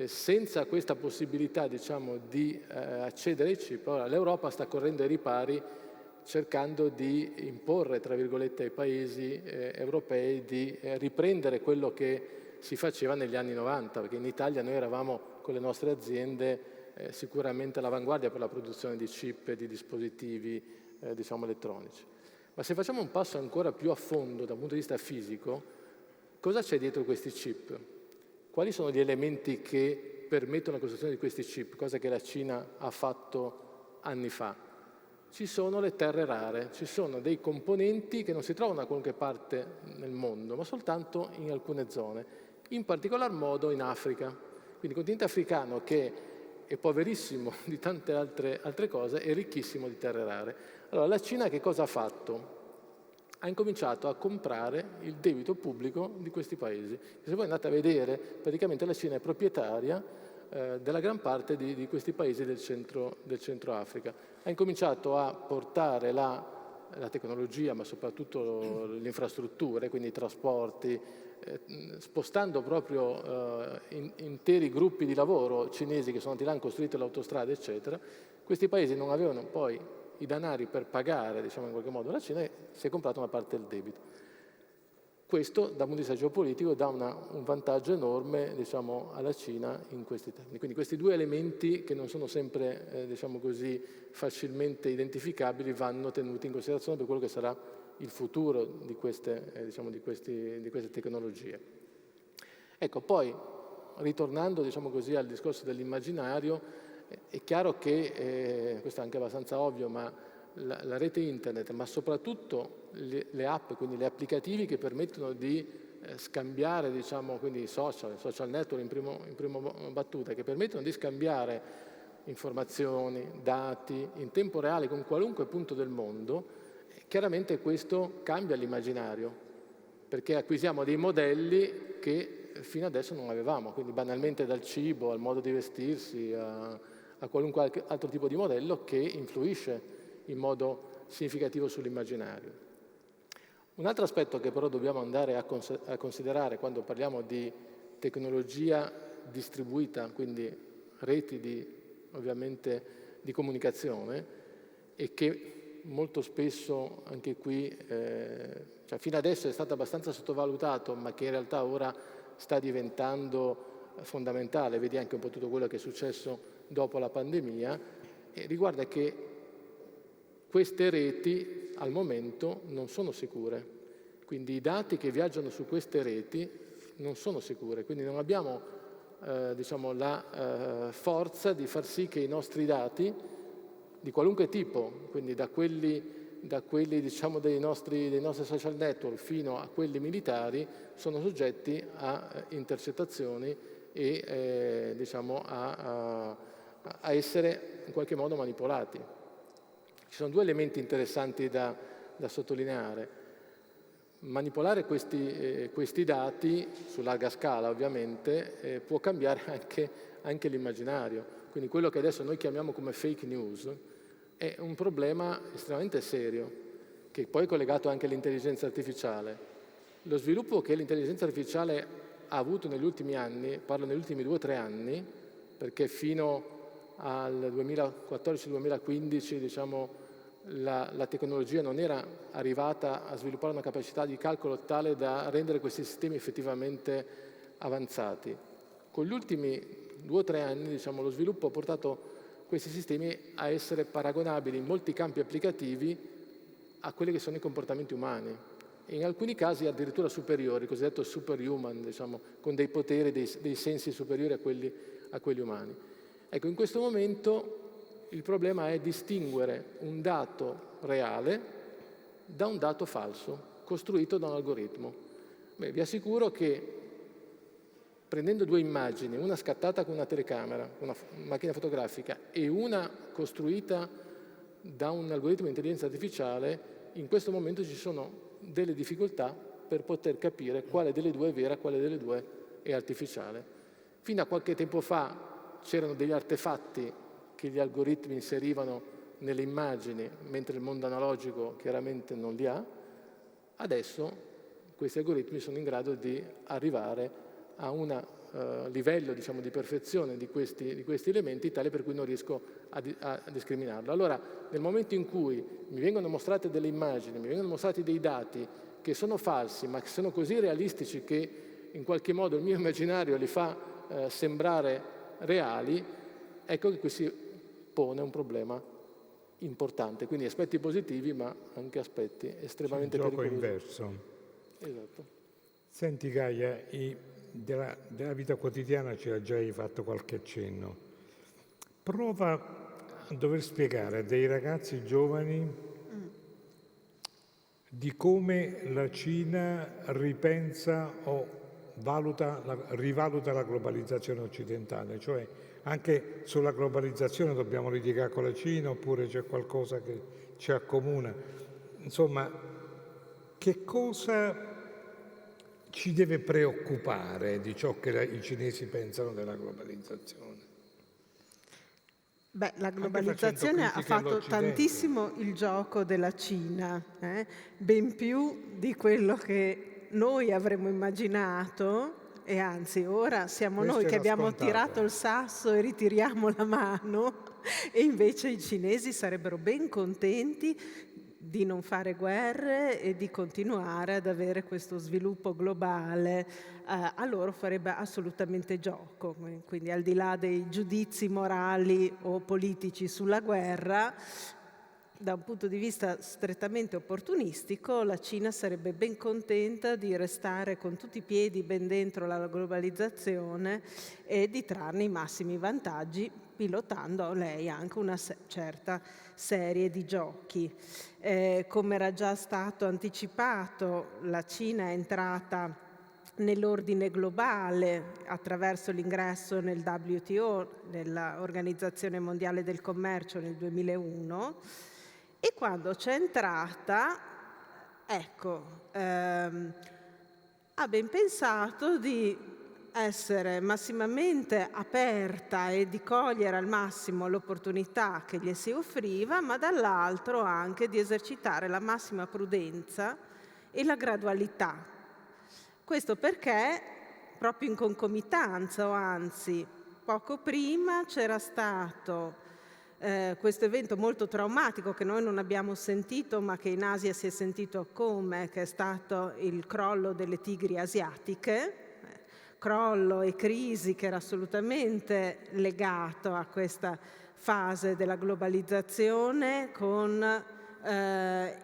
senza questa possibilità, diciamo, di accedere ai chip, allora, l'Europa sta correndo ai ripari cercando di imporre, tra virgolette, ai paesi europei di riprendere quello che si faceva negli anni 90, perché in Italia noi eravamo con le nostre aziende sicuramente all'avanguardia per la produzione di chip e di dispositivi diciamo elettronici. Ma se facciamo un passo ancora più a fondo dal punto di vista fisico, cosa c'è dietro questi chip? Quali sono gli elementi che permettono la costruzione di questi chip, cosa che la Cina ha fatto anni fa? Ci sono le terre rare, ci sono dei componenti che non si trovano da qualunque parte nel mondo, ma soltanto in alcune zone, in particolar modo in Africa. Quindi il continente africano, che è poverissimo di tante altre cose, è ricchissimo di terre rare. Allora la Cina che cosa ha fatto? Ha incominciato a comprare il debito pubblico di questi paesi. Se voi andate a vedere, praticamente la Cina è proprietaria della gran parte di questi paesi del centro Africa. Ha incominciato a portare la tecnologia, ma soprattutto le infrastrutture, quindi i trasporti, spostando proprio interi gruppi di lavoro cinesi che sono andati là, hanno costruito le autostrade, eccetera. Questi paesi non avevano poi i denari per pagare, diciamo in qualche modo, la Cina, e si è comprato una parte del debito. Questo, dal punto di vista geopolitico, dà un vantaggio enorme, diciamo, alla Cina in questi termini. Quindi questi due elementi, che non sono sempre, diciamo così, facilmente identificabili, vanno tenuti in considerazione per quello che sarà il futuro di queste, diciamo, di queste tecnologie. Ecco, poi, ritornando, diciamo così, al discorso dell'immaginario, è chiaro che, questo è anche abbastanza ovvio, ma la rete internet, ma soprattutto le app, quindi gli applicativi che permettono di scambiare, diciamo, quindi i social network in prima battuta, che permettono di scambiare informazioni, dati in tempo reale con qualunque punto del mondo, chiaramente questo cambia l'immaginario, perché acquisiamo dei modelli che fino adesso non avevamo, quindi banalmente dal cibo al modo di vestirsi, a qualunque altro tipo di modello che influisce in modo significativo sull'immaginario. Un altro aspetto che però dobbiamo andare a considerare quando parliamo di tecnologia distribuita, quindi reti ovviamente di comunicazione, e che molto spesso anche qui, cioè fino adesso è stato abbastanza sottovalutato, ma che in realtà ora sta diventando fondamentale, vedi anche un po' tutto quello che è successo dopo la pandemia, e riguarda che queste reti al momento non sono sicure, quindi i dati che viaggiano su queste reti non sono sicure, quindi non abbiamo diciamo, la forza di far sì che i nostri dati di qualunque tipo, quindi da quelli diciamo, dei nostri social network fino a quelli militari, sono soggetti a intercettazioni e diciamo, a essere in qualche modo manipolati. Ci sono due elementi interessanti da sottolineare. Manipolare questi dati su larga scala, ovviamente, può cambiare anche l'immaginario. Quindi quello che adesso noi chiamiamo come fake news è un problema estremamente serio, che poi è collegato anche all'intelligenza artificiale. Lo sviluppo che l'intelligenza artificiale ha avuto negli ultimi anni, parlo negli ultimi 2 o 3 anni, perché fino al 2014-2015, diciamo, la tecnologia non era arrivata a sviluppare una capacità di calcolo tale da rendere questi sistemi effettivamente avanzati. Con gli ultimi 2 o 3 anni, diciamo, lo sviluppo ha portato questi sistemi a essere paragonabili in molti campi applicativi a quelli che sono i comportamenti umani, e in alcuni casi addirittura superiori, cosiddetto superhuman, diciamo, con dei poteri, dei sensi superiori a quelli umani. Ecco, in questo momento il problema è distinguere un dato reale da un dato falso, costruito da un algoritmo. Beh, vi assicuro che prendendo 2 immagini, una scattata con una telecamera, una macchina fotografica, e una costruita da un algoritmo di intelligenza artificiale, in questo momento ci sono delle difficoltà per poter capire quale delle due è vera, quale delle due è artificiale. Fino a qualche tempo fa c'erano degli artefatti che gli algoritmi inserivano nelle immagini, mentre il mondo analogico chiaramente non li ha. Adesso questi algoritmi sono in grado di arrivare a un livello, diciamo, di perfezione di questi elementi tale per cui non riesco a discriminarlo. Allora, nel momento in cui mi vengono mostrate delle immagini, mi vengono mostrati dei dati che sono falsi, ma che sono così realistici che in qualche modo il mio immaginario li fa sembrare reali, ecco che qui si pone un problema importante. Quindi aspetti positivi, ma anche aspetti estremamente pericolosi. Il gioco inverso. Esatto. Senti Gaia, della vita quotidiana ci ha già fatto qualche accenno. Prova a dover spiegare a dei ragazzi giovani di come la Cina ripensa o rivaluta la globalizzazione occidentale, cioè anche sulla globalizzazione dobbiamo litigare con la Cina oppure c'è qualcosa che ci accomuna. Insomma, che cosa ci deve preoccupare di ciò che i cinesi pensano della globalizzazione? Beh, la globalizzazione ha fatto tantissimo il gioco della Cina, ben più di quello che noi avremmo immaginato, e anzi ora siamo noi che abbiamo tirato il sasso e ritiriamo la mano, e invece i cinesi sarebbero ben contenti di non fare guerre e di continuare ad avere questo sviluppo globale. A loro farebbe assolutamente gioco. Quindi al di là dei giudizi morali o politici sulla guerra, da un punto di vista strettamente opportunistico, la Cina sarebbe ben contenta di restare con tutti i piedi ben dentro la globalizzazione e di trarne i massimi vantaggi, pilotando lei anche una certa serie di giochi. Come era già stato anticipato, la Cina è entrata nell'ordine globale attraverso l'ingresso nel WTO, nell'Organizzazione Mondiale del Commercio, nel 2001, e quando c'è entrata, ha ben pensato di essere massimamente aperta e di cogliere al massimo l'opportunità che gli si offriva, ma dall'altro anche di esercitare la massima prudenza e la gradualità. Questo perché proprio in concomitanza, o anzi poco prima, c'era stato questo evento molto traumatico che noi non abbiamo sentito, ma che in Asia si è sentito come, che è stato il crollo delle tigri asiatiche, crollo e crisi che era assolutamente legato a questa fase della globalizzazione, con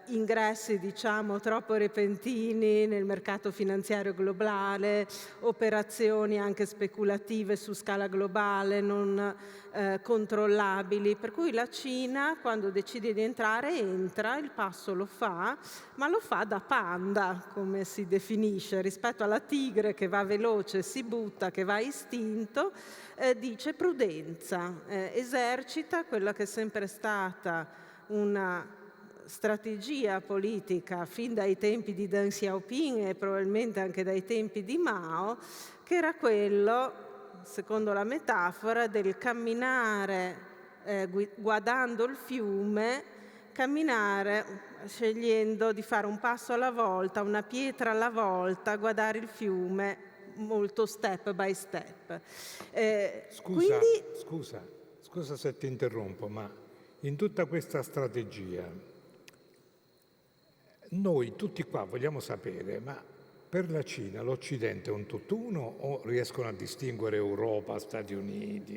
ingressi, diciamo, troppo repentini nel mercato finanziario globale, operazioni anche speculative su scala globale non controllabili, per cui la Cina, quando decide di entrare, entra, il passo lo fa, ma lo fa da panda, come si definisce, rispetto alla tigre che va veloce, si butta, che va a istinto, dice prudenza, esercita quella che è sempre stata una strategia politica fin dai tempi di Deng Xiaoping e probabilmente anche dai tempi di Mao, che era quello, secondo la metafora, del camminare guardando il fiume, camminare scegliendo di fare un passo alla volta, una pietra alla volta, guardare il fiume molto step by step. Scusa se ti interrompo, ma in tutta questa strategia noi tutti qua vogliamo sapere, ma per la Cina l'Occidente è un tutt'uno o riescono a distinguere Europa, Stati Uniti?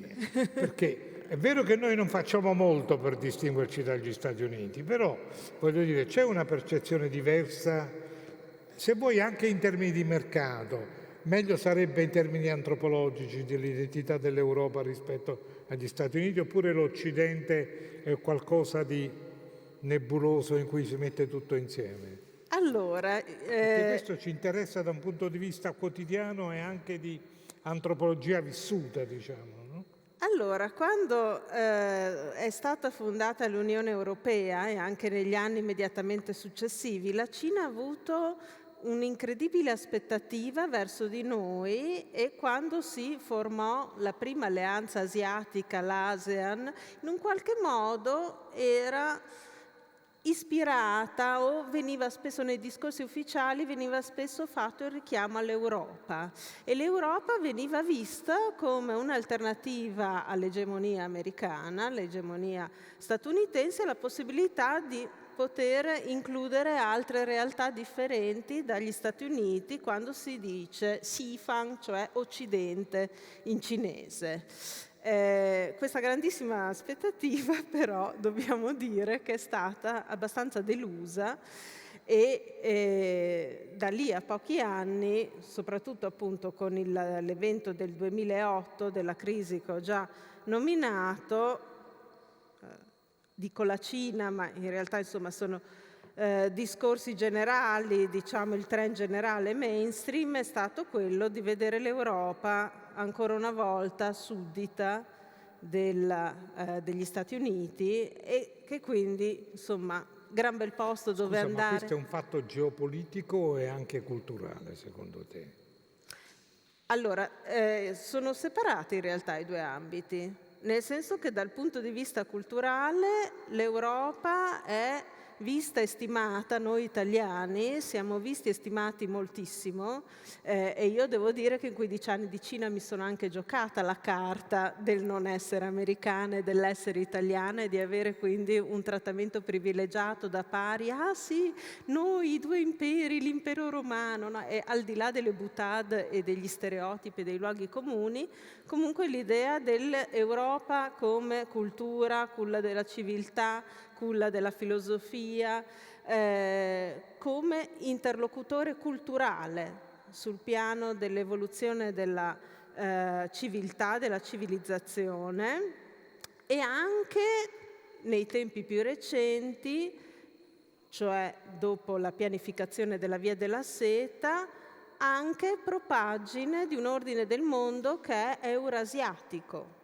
Perché è vero che noi non facciamo molto per distinguerci dagli Stati Uniti, però voglio dire c'è una percezione diversa, se vuoi anche in termini di mercato, meglio sarebbe in termini antropologici dell'identità dell'Europa rispetto agli Stati Uniti, oppure l'Occidente è qualcosa di nebuloso in cui si mette tutto insieme? Allora, perché questo ci interessa da un punto di vista quotidiano e anche di antropologia vissuta, diciamo, no? Allora, quando è stata fondata l'Unione Europea e anche negli anni immediatamente successivi, la Cina ha avuto un'incredibile aspettativa verso di noi, e quando si formò la prima alleanza asiatica, l'ASEAN, in un qualche modo era ispirata, o veniva spesso nei discorsi ufficiali, veniva spesso fatto il richiamo all'Europa, e l'Europa veniva vista come un'alternativa all'egemonia americana, all'egemonia statunitense, la possibilità di poter includere altre realtà differenti dagli Stati Uniti quando si dice Xifang, cioè Occidente in cinese. Questa grandissima aspettativa però dobbiamo dire che è stata abbastanza delusa, e da lì a pochi anni, soprattutto appunto con l'evento del 2008 della crisi che ho già nominato, dico la Cina, ma in realtà insomma sono discorsi generali, diciamo il trend generale mainstream è stato quello di vedere l'Europa ancora una volta suddita degli Stati Uniti, e che quindi insomma gran bel posto dove Scusa, andare. ma questo è un fatto geopolitico e anche culturale secondo te? Allora, sono separati in realtà i due ambiti, nel senso che dal punto di vista culturale l'Europa è vista e stimata, noi italiani siamo visti e stimati moltissimo, e io devo dire che in 15 anni di Cina mi sono anche giocata la carta del non essere americana e dell'essere italiana, e di avere quindi un trattamento privilegiato da pari. Ah sì, noi i due imperi, l'impero romano, no? E al di là delle boutade e degli stereotipi e dei luoghi comuni, comunque l'idea dell'Europa come cultura, culla della civiltà, culla della filosofia, come interlocutore culturale sul piano dell'evoluzione della civiltà, della civilizzazione, e anche nei tempi più recenti, cioè dopo la pianificazione della Via della Seta, anche propaggine di un ordine del mondo che è eurasiatico.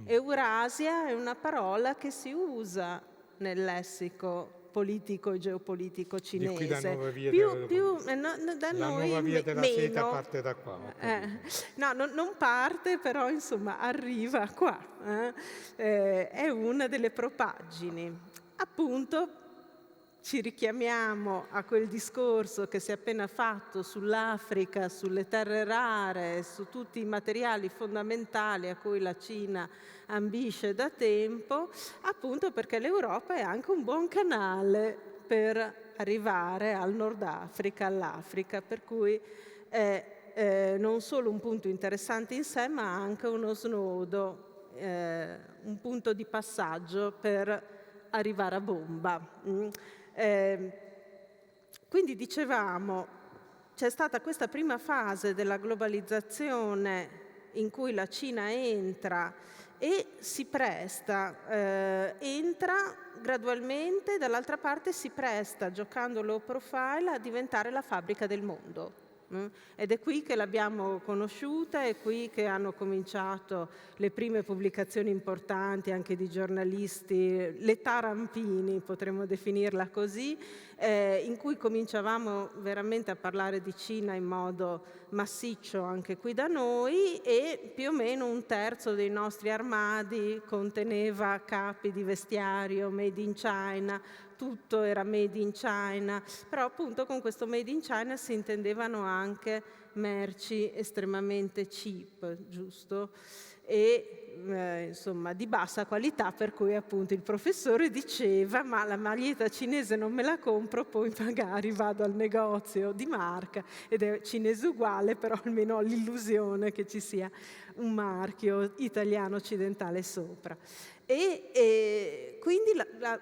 Eurasia è una parola che si usa nel lessico politico e geopolitico cinese. Di qui la nuova via da la noi nuova via della seta meno. parte da qua. No, non parte, però insomma arriva qua. È una delle propaggini. Appunto, ci richiamiamo a quel discorso che si è appena fatto sull'Africa, sulle terre rare, su tutti i materiali fondamentali a cui la Cina ambisce da tempo, appunto perché l'Europa è anche un buon canale per arrivare al Nord Africa, all'Africa, per cui è non solo un punto interessante in sé, ma anche uno snodo, un punto di passaggio per arrivare a bomba. Quindi dicevamo, c'è stata questa prima fase della globalizzazione in cui la Cina entra e si presta, entra gradualmente, dall'altra parte si presta, giocando low profile, a diventare la fabbrica del mondo. Ed è qui che l'abbiamo conosciuta, è qui che hanno cominciato le prime pubblicazioni importanti anche di giornalisti, l'età Rampini potremmo definirla così, in cui cominciavamo veramente a parlare di Cina in modo massiccio anche qui da noi, e più o meno un terzo dei nostri armadi conteneva capi di vestiario made in China, tutto era made in China, però appunto con questo made in China si intendevano anche merci estremamente cheap, giusto? E insomma di bassa qualità, per cui appunto il professore diceva: ma la maglietta cinese non me la compro, poi magari vado al negozio di marca ed è cinese uguale, però almeno ho l'illusione che ci sia un marchio italiano occidentale sopra. E quindi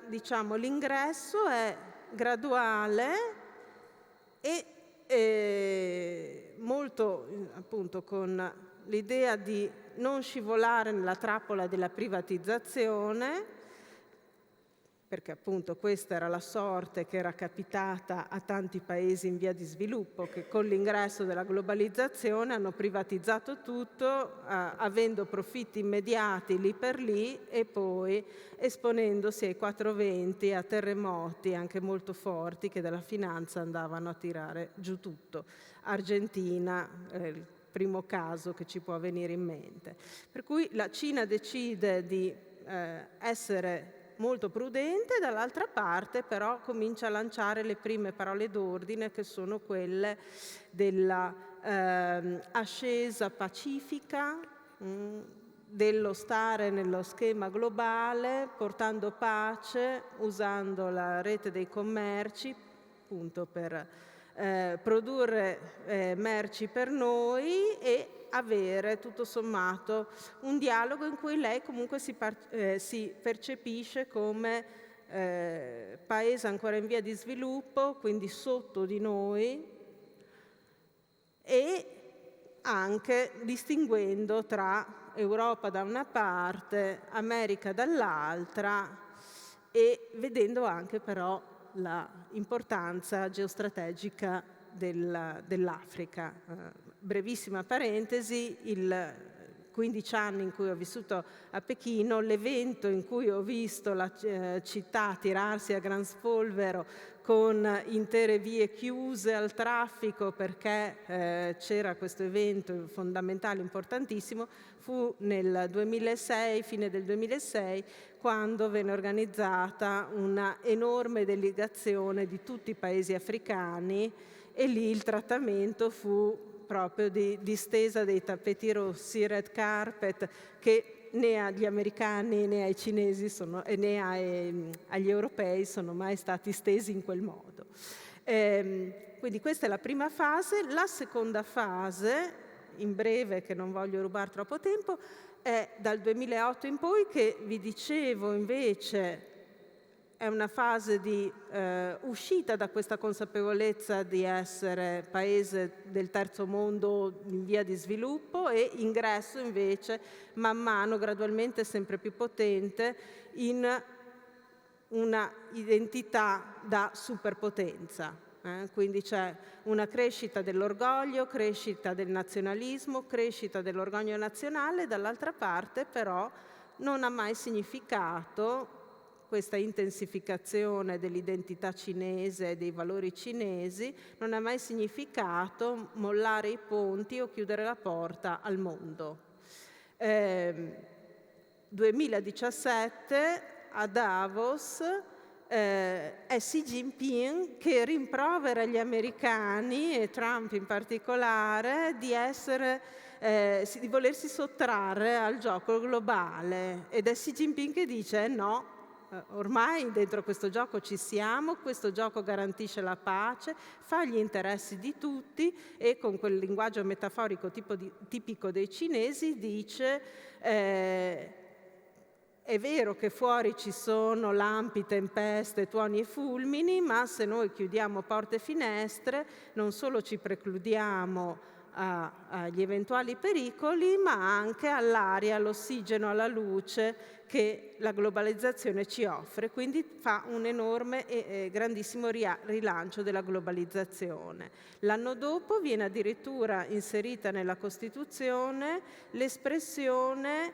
diciamo, l'ingresso è graduale e molto appunto con l'idea di non scivolare nella trappola della privatizzazione, perché appunto questa era la sorte che era capitata a tanti paesi in via di sviluppo, che con l'ingresso della globalizzazione hanno privatizzato tutto, avendo profitti immediati lì per lì e poi esponendosi ai 420, a terremoti anche molto forti che dalla finanza andavano a tirare giù tutto. Argentina, il primo caso che ci può venire in mente. Per cui la Cina decide di essere molto prudente, dall'altra parte però comincia a lanciare le prime parole d'ordine, che sono quelle della ascesa pacifica, dello stare nello schema globale, portando pace, usando la rete dei commerci appunto per produrre merci per noi e avere tutto sommato un dialogo in cui lei comunque si percepisce come paese ancora in via di sviluppo, quindi sotto di noi, e anche distinguendo tra Europa da una parte, America dall'altra, e vedendo anche però l'importanza geostrategica dell'Africa. Brevissima parentesi, il 15 anni in cui ho vissuto a Pechino, l'evento in cui ho visto la città tirarsi a gran spolvero con intere vie chiuse al traffico perché c'era questo evento fondamentale, importantissimo, fu nel 2006, fine del 2006, quando venne organizzata una enorme delegazione di tutti i paesi africani e lì il trattamento fu proprio di distesa dei tappeti rossi, red carpet, che né agli americani né ai cinesi né agli europei sono mai stati stesi in quel modo. Quindi questa è la prima fase. La seconda fase, in breve, che non voglio rubare troppo tempo, è dal 2008 in poi, che vi dicevo invece è una fase di uscita da questa consapevolezza di essere paese del terzo mondo in via di sviluppo e ingresso invece man mano gradualmente sempre più potente in una identità da superpotenza. Quindi c'è una crescita dell'orgoglio, crescita del nazionalismo, crescita dell'orgoglio nazionale, dall'altra parte però non ha mai significato questa intensificazione dell'identità cinese e dei valori cinesi, non ha mai significato mollare i ponti o chiudere la porta al mondo. 2017 a Davos è Xi Jinping che rimprovera gli americani, e Trump in particolare, di volersi sottrarre al gioco globale, ed è Xi Jinping che dice no, ormai dentro questo gioco ci siamo, questo gioco garantisce la pace, fa gli interessi di tutti, e con quel linguaggio metaforico tipico dei cinesi dice è vero che fuori ci sono lampi, tempeste, tuoni e fulmini, ma se noi chiudiamo porte e finestre non solo ci precludiamo agli eventuali pericoli, ma anche all'aria, all'ossigeno, alla luce che la globalizzazione ci offre. Quindi fa un enorme e grandissimo rilancio della globalizzazione. L'anno dopo viene addirittura inserita nella Costituzione l'espressione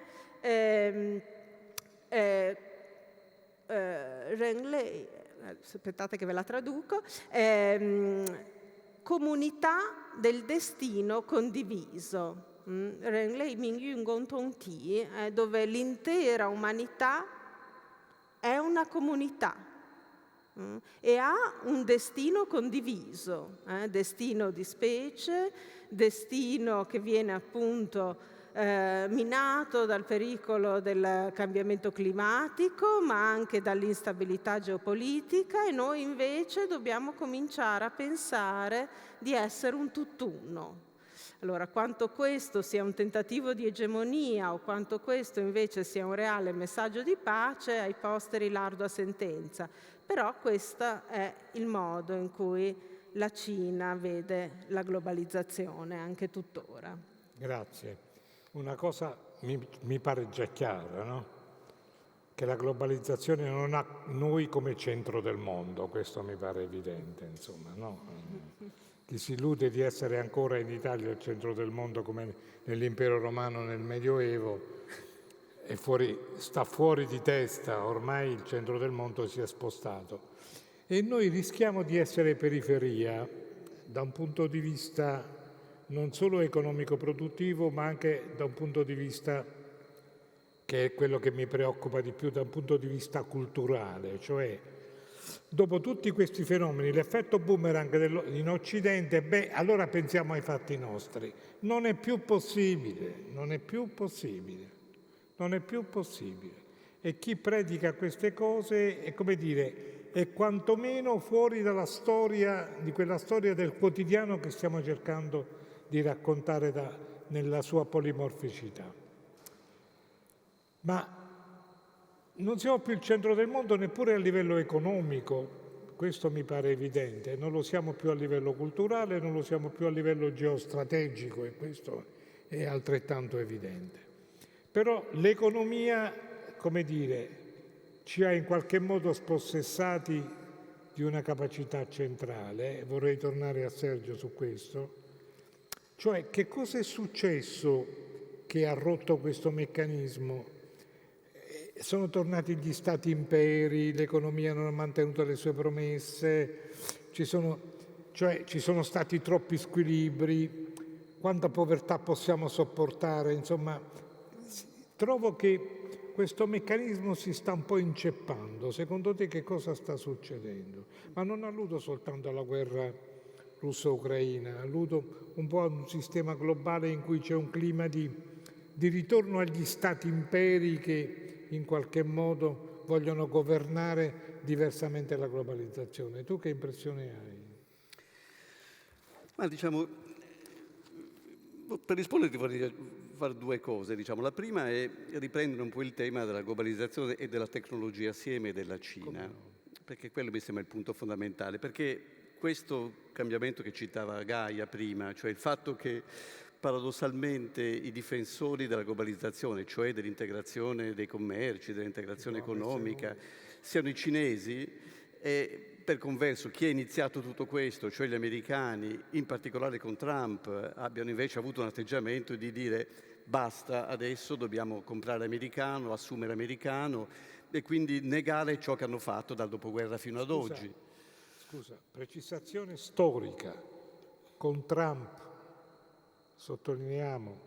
Renglei, aspettate che ve la traduco, comunità del destino condiviso, Renglei Mingyun Gongtong Ti, dove l'intera umanità è una comunità e ha un destino condiviso, destino di specie, destino che viene appunto minato dal pericolo del cambiamento climatico, ma anche dall'instabilità geopolitica, e noi invece dobbiamo cominciare a pensare di essere un tutt'uno. Allora, quanto questo sia un tentativo di egemonia o quanto questo invece sia un reale messaggio di pace, ai posteri l'ardua sentenza, però questo è il modo in cui la Cina vede la globalizzazione anche tuttora. Grazie. Una cosa mi pare già chiara, no? che la globalizzazione non ha noi come centro del mondo, questo mi pare evidente, insomma, no? Chi si illude di essere ancora in Italia il centro del mondo come nell'impero romano nel Medioevo sta fuori di testa, ormai il centro del mondo si è spostato. E noi rischiamo di essere periferia da un punto di vista non solo economico-produttivo, ma anche da un punto di vista che è quello che mi preoccupa di più, da un punto di vista culturale, cioè dopo tutti questi fenomeni, l'effetto boomerang in Occidente, allora pensiamo ai fatti nostri. Non è più possibile, non è più possibile, non è più possibile. E chi predica queste cose è, come dire, è quantomeno fuori dalla storia, di quella storia del quotidiano che stiamo cercando di raccontare nella sua polimorficità. Ma non siamo più il centro del mondo neppure a livello economico, questo mi pare evidente, non lo siamo più a livello culturale, non lo siamo più a livello geostrategico e questo è altrettanto evidente. Però l'economia, come dire, ci ha in qualche modo spossessati di una capacità centrale, vorrei tornare a Sergio su questo, cioè che cosa è successo che ha rotto questo meccanismo? Sono tornati gli stati imperi, l'economia non ha mantenuto le sue promesse, ci sono stati troppi squilibri, quanta povertà possiamo sopportare, insomma, trovo che questo meccanismo si sta un po' inceppando. Secondo te che cosa sta succedendo? Ma non alludo soltanto alla guerra russo-ucraina, alludo un po' a un sistema globale in cui c'è un clima di ritorno agli stati imperi che in qualche modo vogliono governare diversamente la globalizzazione. Tu che impressione hai? Ma diciamo, per rispondere vorrei fare due cose. Diciamo. La prima è riprendere un po' il tema della globalizzazione e della tecnologia assieme della Cina, perché quello mi sembra il punto fondamentale, perché questo cambiamento che citava Gaia prima, cioè il fatto che paradossalmente i difensori della globalizzazione, cioè dell'integrazione dei commerci, dell'integrazione economica, siano i cinesi e per converso chi ha iniziato tutto questo, cioè gli americani, in particolare con Trump, abbiano invece avuto un atteggiamento di dire basta, adesso dobbiamo comprare americano, assumere americano e quindi negare ciò che hanno fatto dal dopoguerra fino ad oggi. Scusa, precisazione storica con Trump. Sottolineiamo,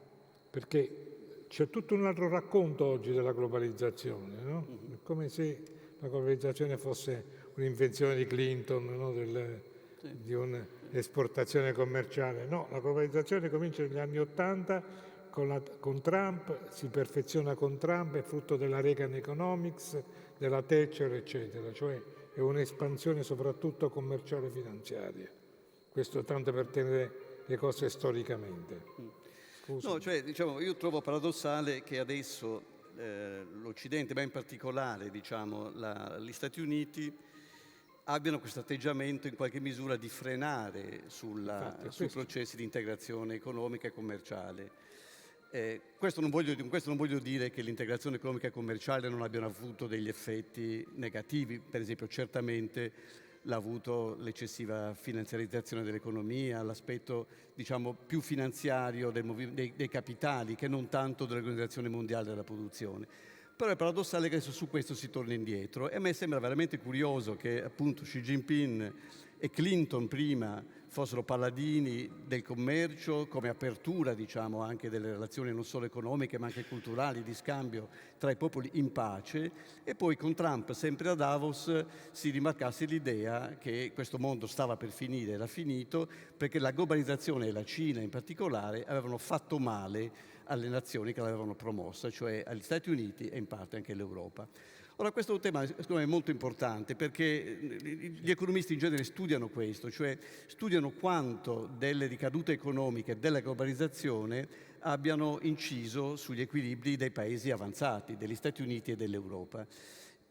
perché c'è tutto un altro racconto oggi della globalizzazione, no? È come se la globalizzazione fosse un'invenzione di Clinton, no? Di un'esportazione commerciale. No, la globalizzazione comincia negli anni '80 con Trump, si perfeziona con Trump, è frutto della Reagan Economics, della Thatcher, eccetera, cioè è un'espansione soprattutto commerciale e finanziaria. Questo tanto per tenere le cose storicamente. Scusa. No, cioè, diciamo, io trovo paradossale che adesso l'Occidente, ma in particolare diciamo, gli Stati Uniti, abbiano questo atteggiamento in qualche misura di frenare sui processi di integrazione economica e commerciale. Questo non voglio dire che l'integrazione economica e commerciale non abbiano avuto degli effetti negativi, per esempio certamente l'ha avuto l'eccessiva finanziarizzazione dell'economia, l'aspetto diciamo più finanziario dei capitali che non tanto dell'Organizzazione Mondiale della Produzione. Però è paradossale che adesso su questo si torni indietro e a me sembra veramente curioso che appunto Xi Jinping e Clinton prima fossero paladini del commercio come apertura diciamo anche delle relazioni non solo economiche ma anche culturali di scambio tra i popoli in pace e poi con Trump sempre a Davos si rimarcasse l'idea che questo mondo stava per finire, era finito perché la globalizzazione e la Cina in particolare avevano fatto male alle nazioni che l'avevano promossa, cioè agli Stati Uniti e in parte anche all'Europa. Ora questo è un tema secondo me molto importante perché gli economisti in genere studiano questo, cioè studiano quanto delle ricadute economiche della globalizzazione abbiano inciso sugli equilibri dei paesi avanzati, degli Stati Uniti e dell'Europa.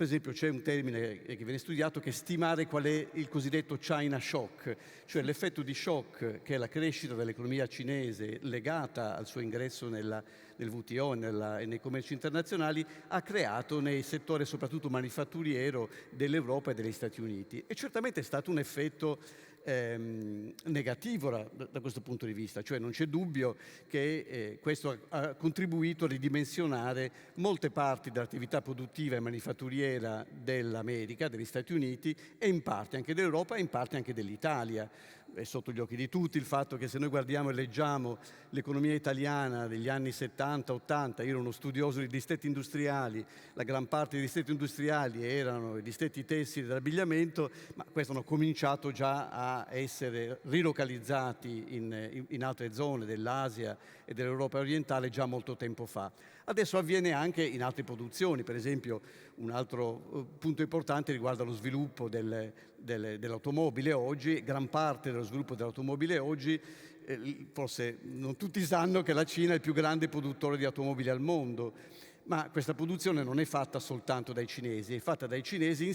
Per esempio c'è un termine che viene studiato che è stimare qual è il cosiddetto China shock, cioè l'effetto di shock che la crescita dell'economia cinese legata al suo ingresso nel WTO e nei commerci internazionali ha creato nei settori soprattutto manifatturiero dell'Europa e degli Stati Uniti. E certamente è stato un effetto negativo da questo punto di vista, cioè non c'è dubbio che questo ha contribuito a ridimensionare molte parti dell'attività produttiva e manifatturiera dell'America, degli Stati Uniti e in parte anche dell'Europa e in parte anche dell'Italia. È sotto gli occhi di tutti il fatto che se noi guardiamo e leggiamo l'economia italiana degli anni 70-80, io ero uno studioso di distretti industriali, la gran parte dei distretti industriali erano i distretti tessili dell'abbigliamento, ma questi hanno cominciato già a essere rilocalizzati in altre zone dell'Asia e dell'Europa orientale già molto tempo fa. Adesso avviene anche in altre produzioni, per esempio un altro punto importante riguarda lo sviluppo dell'automobile oggi. Gran parte dello sviluppo dell'automobile oggi, forse non tutti sanno che la Cina è il più grande produttore di automobili al mondo, ma questa produzione non è fatta soltanto dai cinesi, è fatta dai cinesi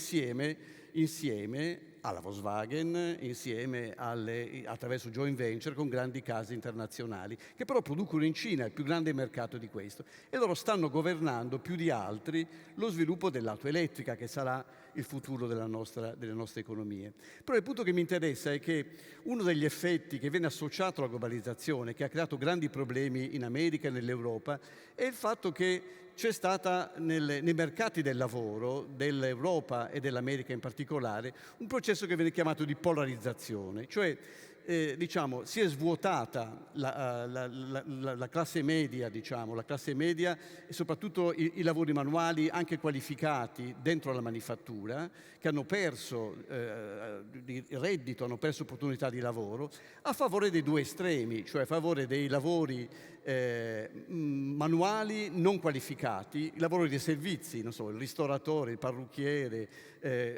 insieme alla Volkswagen, insieme attraverso joint venture con grandi case internazionali, che però producono in Cina, il più grande mercato di questo, e loro stanno governando più di altri lo sviluppo dell'auto elettrica, che sarà il futuro delle nostre economie. Però il punto che mi interessa è che uno degli effetti che viene associato alla globalizzazione, che ha creato grandi problemi in America e nell'Europa, è il fatto che c'è stata nei mercati del lavoro dell'Europa e dell'America in particolare un processo che viene chiamato di polarizzazione, cioè si è svuotata la classe media, la classe media e soprattutto i lavori manuali anche qualificati dentro la manifattura, che hanno perso di reddito, hanno perso opportunità di lavoro, a favore dei due estremi, cioè a favore dei lavori manuali non qualificati, i lavori dei servizi, non so, il ristoratore, il parrucchiere,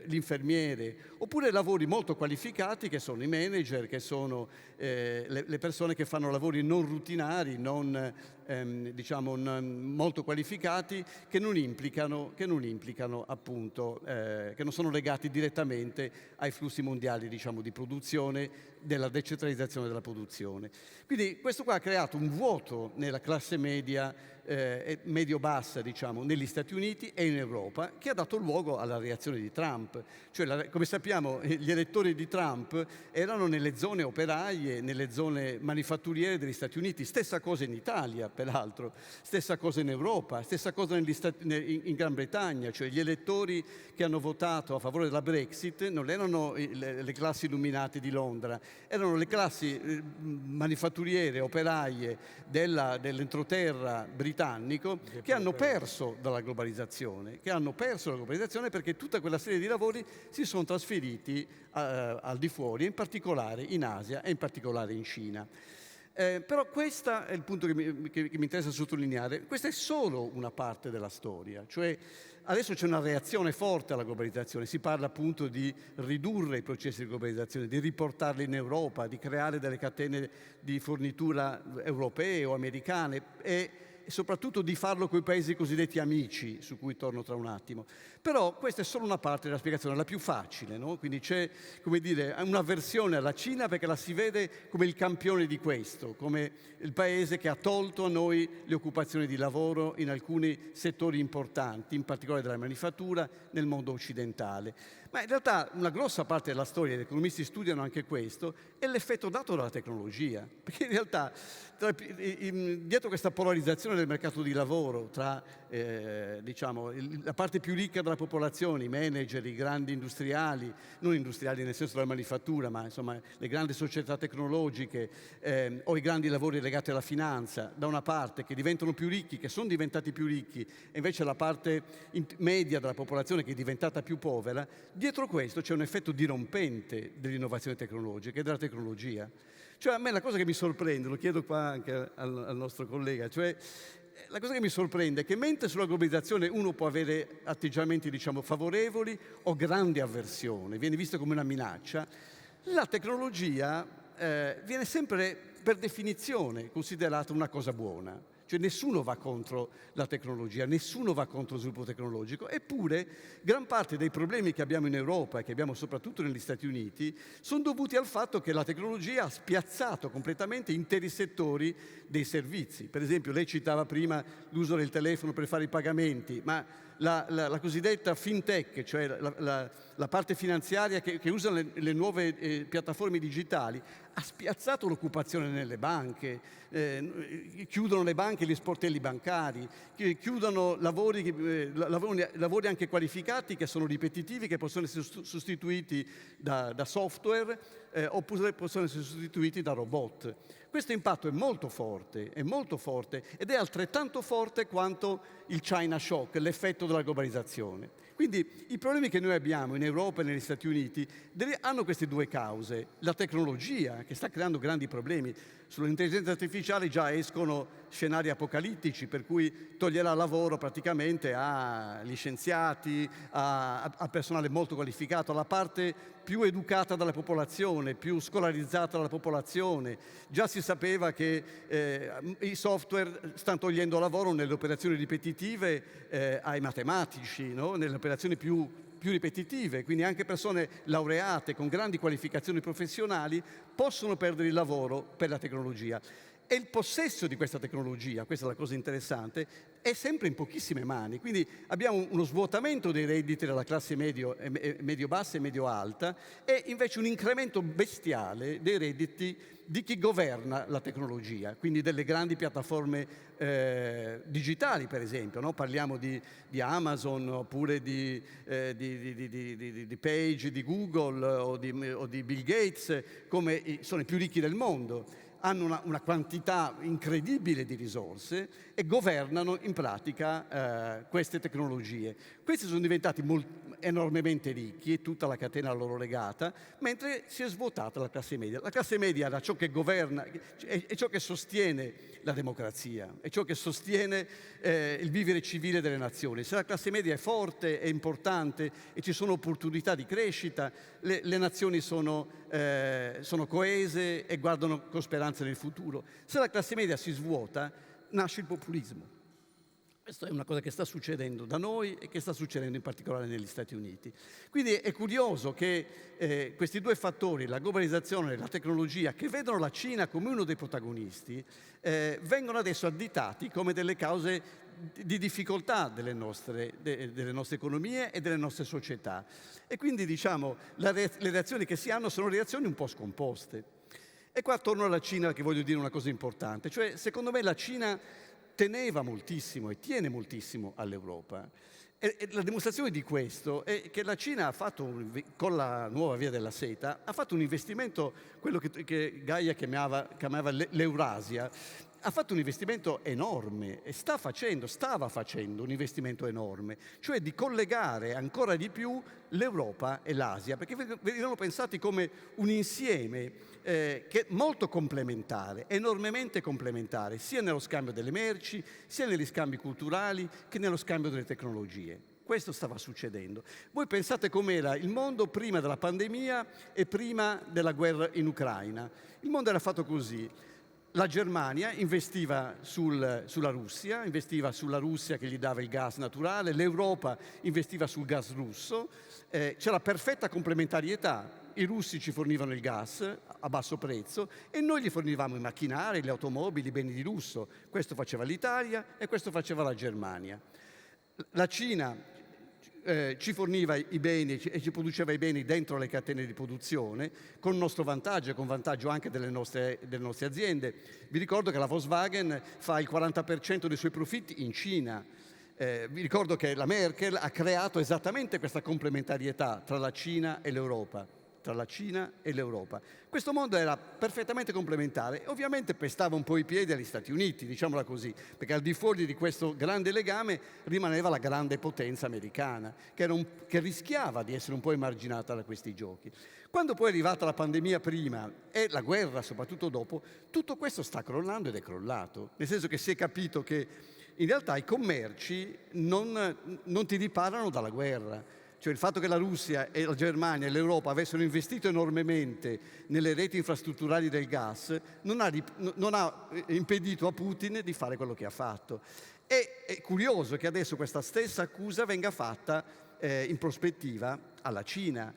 l'infermiere, oppure lavori molto qualificati che sono i manager, che sono le persone che fanno lavori non rutinari, non molto qualificati, che non implicano appunto, che non sono legati direttamente ai flussi mondiali di produzione, della decentralizzazione della produzione. Quindi questo qua ha creato un vuoto nella classe media medio-bassa, negli Stati Uniti e in Europa, che ha dato luogo alla reazione di Trump. Cioè, come sappiamo, gli elettori di Trump erano nelle zone operaie, nelle zone manifatturiere degli Stati Uniti, stessa cosa in Italia, peraltro, stessa cosa in Europa, stessa cosa in Gran Bretagna, cioè gli elettori che hanno votato a favore della Brexit non erano le classi illuminate di Londra, erano le classi manifatturiere, operaie dell'entroterra britannico che hanno perso dalla globalizzazione, perché tutta quella serie di lavori si sono trasferiti al di fuori, in particolare in Asia e in particolare in Cina. Però questo è il punto che mi interessa sottolineare. Questa è solo una parte della storia, cioè adesso c'è una reazione forte alla globalizzazione, si parla appunto di ridurre i processi di globalizzazione, di riportarli in Europa, di creare delle catene di fornitura europee o americane e soprattutto di farlo con i paesi cosiddetti amici, su cui torno tra un attimo. Però questa è solo una parte della spiegazione, la più facile, no? Quindi c'è, come dire, un'avversione alla Cina perché la si vede come il campione di questo, come il paese che ha tolto a noi le occupazioni di lavoro in alcuni settori importanti, in particolare della manifattura, nel mondo occidentale. Ma in realtà una grossa parte della storia, gli economisti studiano anche questo, è l'effetto dato dalla tecnologia, perché in realtà dietro questa polarizzazione del mercato di lavoro tra la parte più ricca della popolazione, i manager, i grandi industriali, non industriali nel senso della manifattura, ma insomma le grandi società tecnologiche o i grandi lavori legati alla finanza, da una parte, che diventano più ricchi, che sono diventati più ricchi, e invece la parte media della popolazione che è diventata più povera, dietro questo c'è un effetto dirompente dell'innovazione tecnologica e della tecnologia. Cioè a me la cosa che mi sorprende, lo chiedo qua anche al nostro collega, cioè la cosa che mi sorprende è che mentre sulla globalizzazione uno può avere atteggiamenti favorevoli o grande avversione, viene vista come una minaccia, la tecnologia viene sempre per definizione considerata una cosa buona. Cioè nessuno va contro la tecnologia, nessuno va contro lo sviluppo tecnologico, eppure gran parte dei problemi che abbiamo in Europa e che abbiamo soprattutto negli Stati Uniti sono dovuti al fatto che la tecnologia ha spiazzato completamente interi settori dei servizi. Per esempio, lei citava prima l'uso del telefono per fare i pagamenti, ma la cosiddetta fintech, cioè la parte finanziaria che usa le nuove piattaforme digitali, ha spiazzato l'occupazione nelle banche, chiudono le banche, gli sportelli bancari, chiudono lavori anche qualificati che sono ripetitivi, che possono essere sostituiti da software oppure possono essere sostituiti da robot. Questo impatto è molto forte ed è altrettanto forte quanto il China Shock, l'effetto della globalizzazione. Quindi i problemi che noi abbiamo in Europa e negli Stati Uniti hanno queste due cause. La tecnologia, che sta creando grandi problemi. Sull'intelligenza artificiale già escono scenari apocalittici, per cui toglierà lavoro praticamente agli scienziati, a personale molto qualificato, alla parte più educata dalla popolazione, più scolarizzata dalla popolazione. Già si sapeva che i software stanno togliendo lavoro nelle operazioni ripetitive ai matematici, no? Nelle operazioni più ripetitive, quindi anche persone laureate con grandi qualificazioni professionali possono perdere il lavoro per la tecnologia. E il possesso di questa tecnologia, questa è la cosa interessante, è sempre in pochissime mani. Quindi abbiamo uno svuotamento dei redditi della classe medio-bassa e medio-alta e invece un incremento bestiale dei redditi di chi governa la tecnologia, quindi delle grandi piattaforme digitali, per esempio, no? Parliamo di Amazon oppure di Page, di Google o di Bill Gates, come sono i più ricchi del mondo. Hanno una quantità incredibile di risorse e governano in pratica queste tecnologie. Questi sono diventati enormemente ricchi e tutta la catena a loro legata, mentre si è svuotata la classe media. La classe media era ciò che governa, è ciò che sostiene la democrazia, è ciò che sostiene il vivere civile delle nazioni. Se la classe media è forte, è importante e ci sono opportunità di crescita, le nazioni sono coese e guardano con speranza nel futuro. Se la classe media si svuota, nasce il populismo. Questa è una cosa che sta succedendo da noi e che sta succedendo in particolare negli Stati Uniti. Quindi è curioso che questi due fattori, la globalizzazione e la tecnologia, che vedono la Cina come uno dei protagonisti, vengono adesso additati come delle cause di difficoltà delle nostre economie e delle nostre società. E quindi, diciamo, le reazioni che si hanno sono reazioni un po' scomposte. E qua torno alla Cina, che voglio dire una cosa importante. Cioè, secondo me la Cina teneva moltissimo e tiene moltissimo all'Europa. E la dimostrazione di questo è che la Cina ha fatto, con la nuova via della seta, ha fatto un investimento, quello che Gaia chiamava l'Eurasia, ha fatto un investimento enorme e stava facendo un investimento enorme, cioè di collegare ancora di più l'Europa e l'Asia, perché venivano pensati come un insieme che è molto complementare, enormemente complementare, sia nello scambio delle merci, sia negli scambi culturali, che nello scambio delle tecnologie. Questo stava succedendo. Voi pensate com'era il mondo prima della pandemia e prima della guerra in Ucraina. Il mondo era fatto così. La Germania investiva sulla Russia che gli dava il gas naturale, l'Europa investiva sul gas russo, c'era perfetta complementarietà. I russi ci fornivano il gas a basso prezzo e noi gli fornivamo i macchinari, le automobili, i beni di lusso. Questo faceva l'Italia e questo faceva la Germania. La Cina ci forniva i beni e ci produceva i beni dentro le catene di produzione con il nostro vantaggio e con vantaggio anche delle nostre aziende. Vi ricordo che la Volkswagen fa il 40% dei suoi profitti in Cina. Vi ricordo che la Merkel ha creato esattamente questa complementarietà tra la Cina e l'Europa. Questo mondo era perfettamente complementare e ovviamente pestava un po' i piedi agli Stati Uniti, diciamola così, perché al di fuori di questo grande legame rimaneva la grande potenza americana, che rischiava di essere un po' emarginata da questi giochi. Quando poi è arrivata la pandemia prima e la guerra soprattutto dopo, tutto questo sta crollando ed è crollato, nel senso che si è capito che in realtà i commerci non ti riparano dalla guerra. Cioè il fatto che la Russia e la Germania e l'Europa avessero investito enormemente nelle reti infrastrutturali del gas non ha impedito a Putin di fare quello che ha fatto. È curioso che adesso questa stessa accusa venga fatta in prospettiva alla Cina.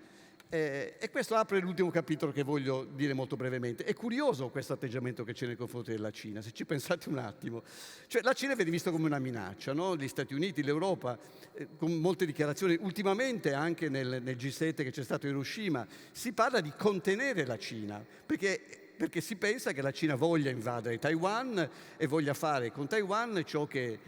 E questo apre l'ultimo capitolo che voglio dire molto brevemente. È curioso questo atteggiamento che c'è nei confronti della Cina, se ci pensate un attimo. Cioè la Cina viene vista come una minaccia, no? Gli Stati Uniti, l'Europa, con molte dichiarazioni. Ultimamente anche nel G7 che c'è stato a Hiroshima si parla di contenere la Cina, perché si pensa che la Cina voglia invadere Taiwan e voglia fare con Taiwan ciò che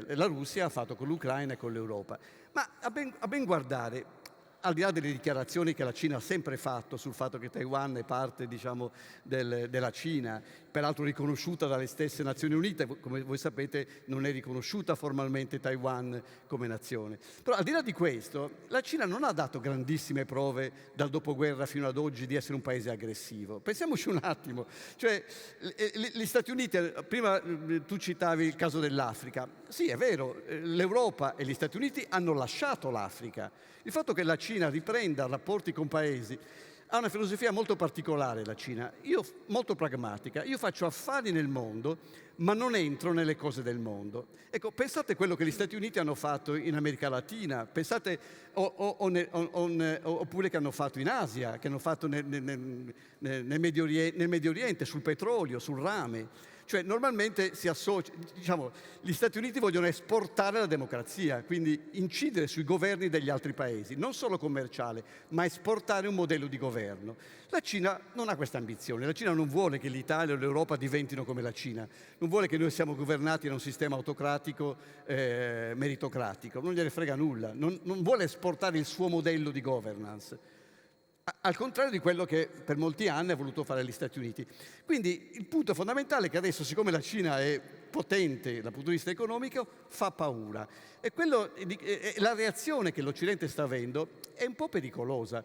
la Russia ha fatto con l'Ucraina e con l'Europa. Ma a ben guardare, al di là delle dichiarazioni che la Cina ha sempre fatto sul fatto che Taiwan è parte, diciamo, della Cina, peraltro riconosciuta dalle stesse Nazioni Unite, come voi sapete non è riconosciuta formalmente Taiwan come nazione. Però al di là di questo, la Cina non ha dato grandissime prove dal dopoguerra fino ad oggi di essere un paese aggressivo. Pensiamoci un attimo, cioè gli Stati Uniti, prima tu citavi il caso dell'Africa, sì è vero, l'Europa e gli Stati Uniti hanno lasciato l'Africa. Il fatto che la Cina riprenda rapporti con paesi ha una filosofia molto particolare, la Cina, molto pragmatica. Io faccio affari nel mondo, ma non entro nelle cose del mondo. Ecco, pensate a quello che gli Stati Uniti hanno fatto in America Latina, pensate oppure che hanno fatto in Asia, che hanno fatto nel Medio Oriente, sul petrolio, sul rame. Cioè normalmente si associa, diciamo, gli Stati Uniti vogliono esportare la democrazia, quindi incidere sui governi degli altri paesi, non solo commerciale, ma esportare un modello di governo. La Cina non ha questa ambizione, la Cina non vuole che l'Italia o l'Europa diventino come la Cina, non vuole che noi siamo governati da un sistema autocratico, meritocratico, non gliene frega nulla, non vuole esportare il suo modello di governance. Al contrario di quello che per molti anni ha voluto fare gli Stati Uniti. Quindi il punto fondamentale è che adesso, siccome la Cina è potente dal punto di vista economico, fa paura. E la reazione che l'Occidente sta avendo è un po' pericolosa.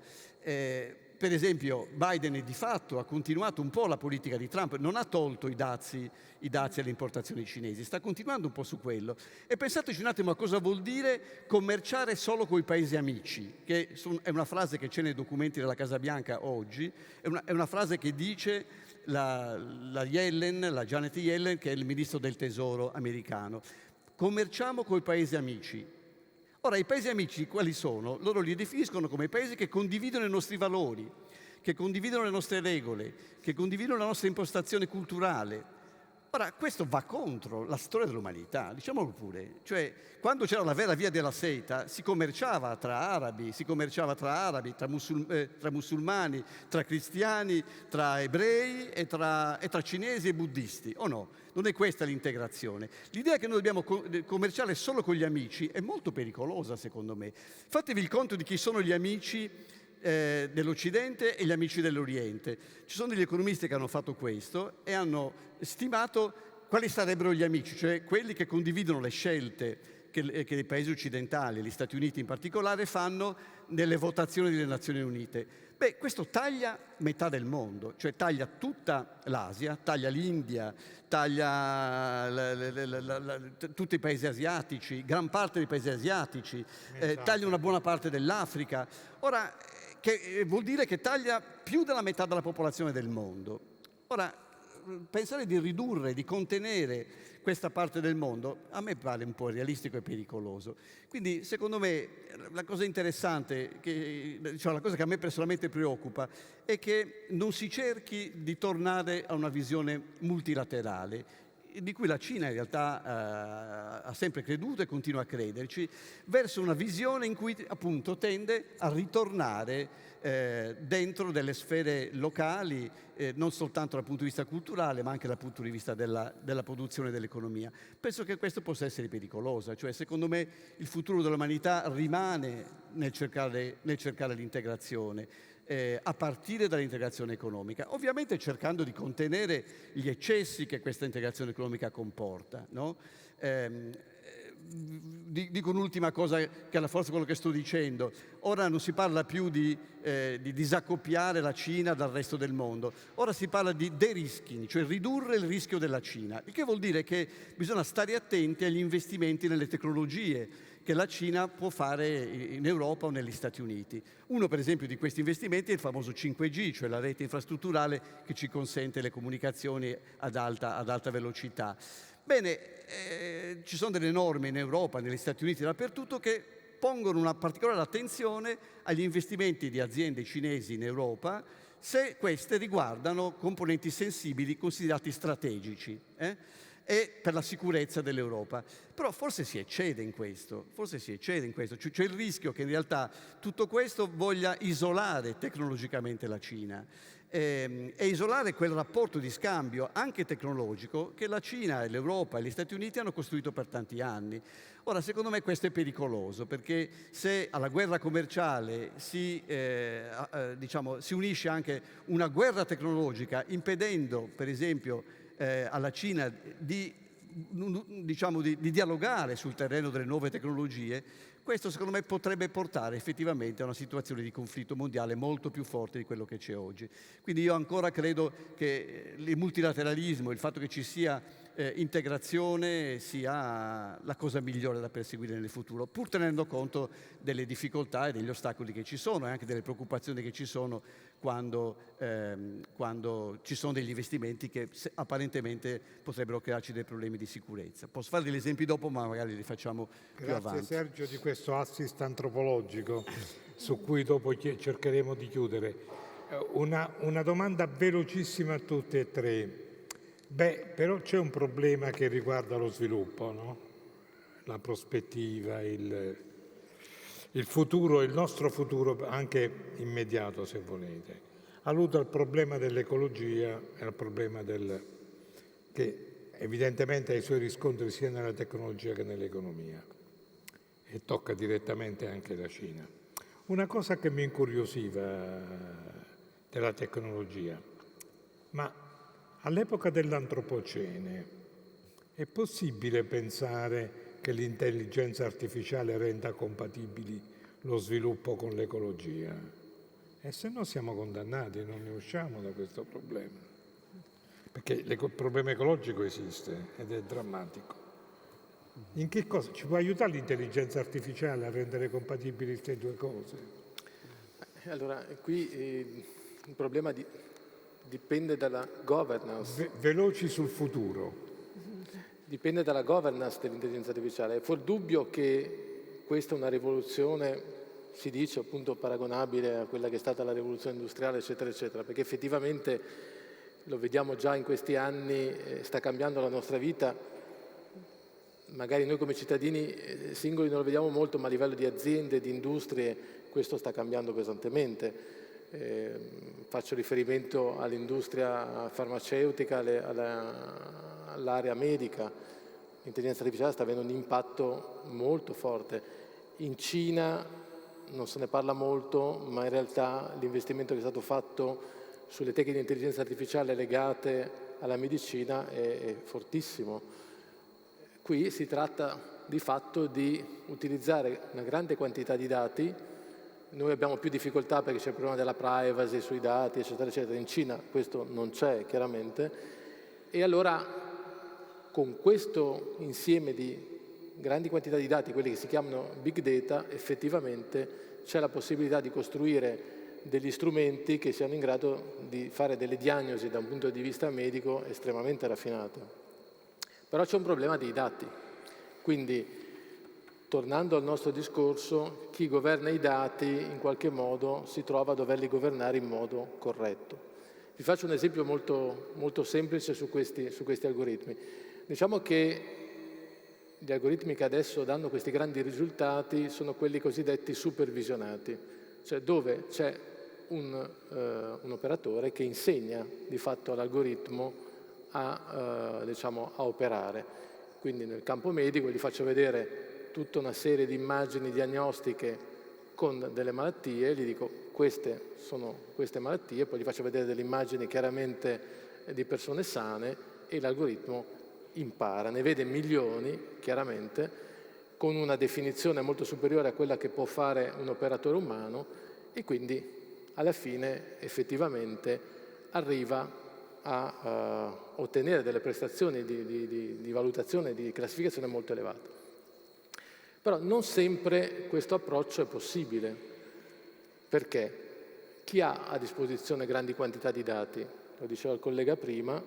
Per esempio, Biden di fatto ha continuato un po' la politica di Trump, non ha tolto i dazi alle importazioni cinesi, sta continuando un po' su quello. E pensateci un attimo a cosa vuol dire commerciare solo con i paesi amici, che è una frase che c'è nei documenti della Casa Bianca oggi, è una frase che dice la Janet Yellen, che è il ministro del Tesoro americano. Commerciamo con i paesi amici. Ora, i paesi amici quali sono? Loro li definiscono come paesi che condividono i nostri valori, che condividono le nostre regole, che condividono la nostra impostazione culturale. Ora, questo va contro la storia dell'umanità, diciamolo pure. Cioè, quando c'era la vera via della seta, si commerciava tra arabi, tra musulmani, tra cristiani, tra ebrei e tra cinesi e buddisti, o no? Non è questa l'integrazione. L'idea che noi dobbiamo commerciare solo con gli amici è molto pericolosa, secondo me. Fatevi il conto di chi sono gli amici dell'Occidente e gli amici dell'Oriente. Ci sono degli economisti che hanno fatto questo e hanno stimato quali sarebbero gli amici, cioè quelli che condividono le scelte che i paesi occidentali, gli Stati Uniti in particolare, fanno nelle votazioni delle Nazioni Unite. Beh, questo taglia metà del mondo, cioè taglia tutta l'Asia, taglia l'India, taglia tutti i paesi asiatici, gran parte dei paesi asiatici, taglia una buona parte dell'Africa. Ora, che vuol dire che taglia più della metà della popolazione del mondo. Ora, pensare di ridurre, di contenere questa parte del mondo, a me pare un po' irrealistico e pericoloso. Quindi, secondo me, la cosa interessante, la cosa che a me personalmente preoccupa, è che non si cerchi di tornare a una visione multilaterale, di cui la Cina in realtà ha sempre creduto e continua a crederci, verso una visione in cui appunto tende a ritornare dentro delle sfere locali, non soltanto dal punto di vista culturale, ma anche dal punto di vista della produzione dell'economia. Penso che questo possa essere pericoloso, cioè secondo me il futuro dell'umanità rimane nel cercare l'integrazione, a partire dall'integrazione economica, ovviamente cercando di contenere gli eccessi che questa integrazione economica comporta, no? Dico un'ultima cosa che alla forza quello che sto dicendo. Ora non si parla più di disaccoppiare la Cina dal resto del mondo, ora si parla di de-risking, cioè ridurre il rischio della Cina, il che vuol dire che bisogna stare attenti agli investimenti nelle tecnologie che la Cina può fare in Europa o negli Stati Uniti. Uno, per esempio, di questi investimenti è il famoso 5G, cioè la rete infrastrutturale che ci consente le comunicazioni ad alta velocità. Bene, ci sono delle norme in Europa, negli Stati Uniti, dappertutto, che pongono una particolare attenzione agli investimenti di aziende cinesi in Europa se queste riguardano componenti sensibili considerati strategici e per la sicurezza dell'Europa. Però forse si eccede in questo, c'è il rischio che in realtà tutto questo voglia isolare tecnologicamente la Cina e isolare quel rapporto di scambio anche tecnologico che la Cina e l'Europa e gli Stati Uniti hanno costruito per tanti anni. Ora, secondo me questo è pericoloso, perché se alla guerra commerciale si unisce anche una guerra tecnologica, impedendo per esempio alla Cina di dialogare sul terreno delle nuove tecnologie, questo secondo me potrebbe portare effettivamente a una situazione di conflitto mondiale molto più forte di quello che c'è oggi. Quindi io ancora credo che il multilateralismo, il fatto che ci sia integrazione sia la cosa migliore da perseguire nel futuro, pur tenendo conto delle difficoltà e degli ostacoli che ci sono e anche delle preoccupazioni che ci sono quando ci sono degli investimenti che apparentemente potrebbero crearci dei problemi di sicurezza. Posso fare degli esempi dopo, ma magari li facciamo più avanti. Grazie Sergio di questo assist antropologico su cui dopo cercheremo di chiudere. Una domanda velocissima a tutti e tre. Però c'è un problema che riguarda lo sviluppo, no? La prospettiva, il futuro, il nostro futuro anche immediato, se volete. Alludo al problema dell'ecologia e al problema che evidentemente ha i suoi riscontri sia nella tecnologia che nell'economia e tocca direttamente anche la Cina. Una cosa che mi incuriosiva della tecnologia, ma all'epoca dell'antropocene è possibile pensare che l'intelligenza artificiale renda compatibili lo sviluppo con l'ecologia? E se no siamo condannati, non ne usciamo da questo problema. Perché il problema ecologico esiste ed è drammatico. In che cosa ci può aiutare l'intelligenza artificiale a rendere compatibili queste due cose? Allora, qui il problema dipende dalla governance. Veloci sul futuro. Dipende dalla governance dell'intelligenza artificiale. È fuor dubbio che questa è una rivoluzione, si dice appunto paragonabile a quella che è stata la rivoluzione industriale, eccetera, eccetera, perché effettivamente, lo vediamo già in questi anni, sta cambiando la nostra vita. Magari noi come cittadini singoli non lo vediamo molto, ma a livello di aziende, di industrie, questo sta cambiando pesantemente. Faccio riferimento all'industria farmaceutica, all'area medica. L'intelligenza artificiale sta avendo un impatto molto forte. In Cina non se ne parla molto, ma in realtà l'investimento che è stato fatto sulle tecniche di intelligenza artificiale legate alla medicina è fortissimo. Qui si tratta di fatto di utilizzare una grande quantità di dati. Noi abbiamo più difficoltà perché c'è il problema della privacy sui dati, eccetera, eccetera. In Cina questo non c'è, chiaramente. E allora, con questo insieme di grandi quantità di dati, quelli che si chiamano big data, effettivamente c'è la possibilità di costruire degli strumenti che siano in grado di fare delle diagnosi da un punto di vista medico estremamente raffinate. Però c'è un problema dei dati. Quindi, tornando al nostro discorso, chi governa i dati in qualche modo si trova a doverli governare in modo corretto. Vi faccio un esempio molto, molto semplice su questi algoritmi. Diciamo che gli algoritmi che adesso danno questi grandi risultati sono quelli cosiddetti supervisionati, cioè dove c'è un operatore che insegna di fatto all'algoritmo a operare. Quindi nel campo medico gli faccio vedere tutta una serie di immagini diagnostiche con delle malattie, gli dico queste sono queste malattie, poi gli faccio vedere delle immagini chiaramente di persone sane e l'algoritmo impara, ne vede milioni chiaramente, con una definizione molto superiore a quella che può fare un operatore umano e quindi alla fine effettivamente arriva a ottenere delle prestazioni di valutazione, di classificazione molto elevate. Però non sempre questo approccio è possibile. Perché? Chi ha a disposizione grandi quantità di dati? Lo diceva il collega prima,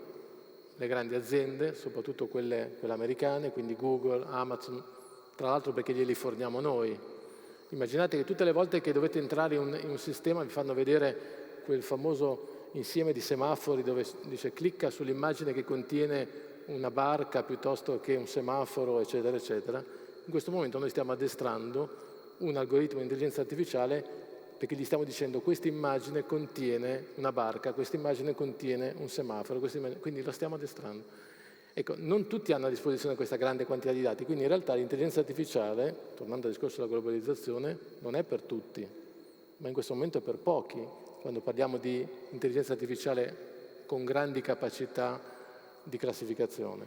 le grandi aziende, soprattutto quelle americane, quindi Google, Amazon, tra l'altro perché glieli forniamo noi. Immaginate che tutte le volte che dovete entrare in un sistema vi fanno vedere quel famoso insieme di semafori dove dice clicca sull'immagine che contiene una barca piuttosto che un semaforo, eccetera, eccetera. In questo momento noi stiamo addestrando un algoritmo di intelligenza artificiale perché gli stiamo dicendo questa immagine contiene una barca, questa immagine contiene un semaforo, quindi lo stiamo addestrando. Ecco, non tutti hanno a disposizione questa grande quantità di dati, quindi in realtà l'intelligenza artificiale, tornando al discorso della globalizzazione, non è per tutti, ma in questo momento è per pochi, quando parliamo di intelligenza artificiale con grandi capacità di classificazione.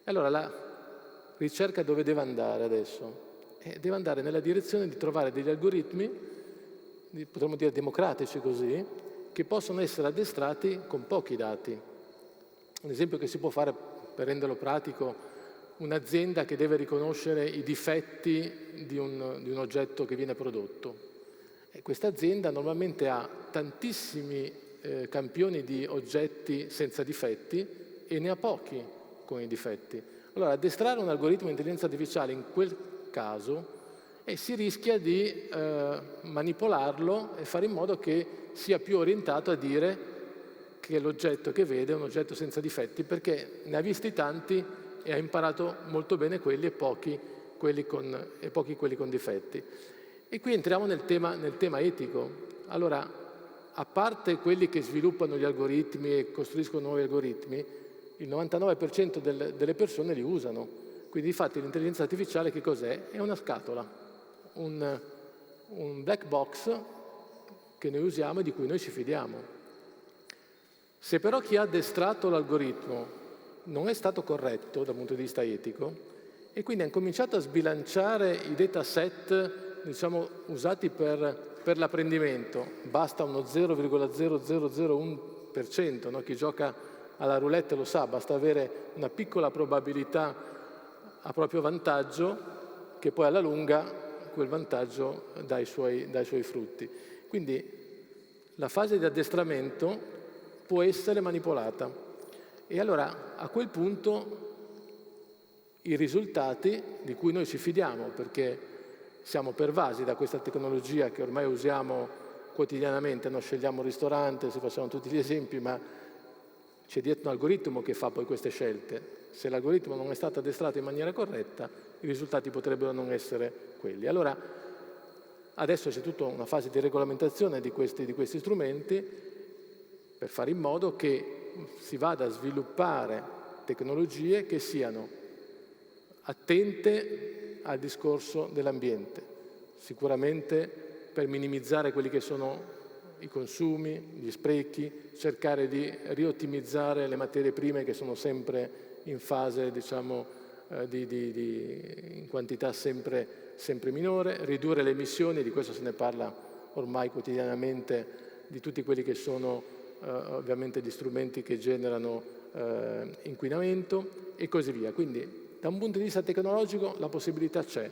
Allora la ricerca dove deve andare adesso? Deve andare nella direzione di trovare degli algoritmi, potremmo dire democratici così, che possono essere addestrati con pochi dati. Un esempio che si può fare per renderlo pratico, un'azienda che deve riconoscere i difetti di un oggetto che viene prodotto. E questa azienda normalmente ha tantissimi campioni di oggetti senza difetti e ne ha pochi con i difetti. Allora, addestrare un algoritmo di intelligenza artificiale in quel caso si rischia di manipolarlo e fare in modo che sia più orientato a dire che l'oggetto che vede è un oggetto senza difetti, perché ne ha visti tanti e ha imparato molto bene quelli e pochi quelli con difetti. E qui entriamo nel tema etico. Allora, a parte quelli che sviluppano gli algoritmi e costruiscono nuovi algoritmi, il 99% delle persone li usano. Quindi, infatti, l'intelligenza artificiale che cos'è? È una scatola, un black box che noi usiamo e di cui noi ci fidiamo. Se però chi ha addestrato l'algoritmo non è stato corretto dal punto di vista etico e quindi ha cominciato a sbilanciare i dataset, diciamo, usati per l'apprendimento, basta uno 0,0001%, no? Chi gioca alla roulette lo sa, basta avere una piccola probabilità a proprio vantaggio che poi alla lunga quel vantaggio dà i suoi frutti. Quindi la fase di addestramento può essere manipolata e allora a quel punto i risultati di cui noi ci fidiamo, perché siamo pervasi da questa tecnologia che ormai usiamo quotidianamente, non scegliamo il ristorante, si facciamo tutti gli esempi, ma c'è dietro un algoritmo che fa poi queste scelte. Se l'algoritmo non è stato addestrato in maniera corretta, i risultati potrebbero non essere quelli. Allora, adesso c'è tutta una fase di regolamentazione di questi strumenti per fare in modo che si vada a sviluppare tecnologie che siano attente al discorso dell'ambiente, sicuramente per minimizzare quelli che sono i consumi, gli sprechi, cercare di riottimizzare le materie prime che sono sempre in fase, diciamo, in quantità sempre minore, ridurre le emissioni, di questo se ne parla ormai quotidianamente, di tutti quelli che sono ovviamente gli strumenti che generano inquinamento e così via. Quindi da un punto di vista tecnologico la possibilità c'è,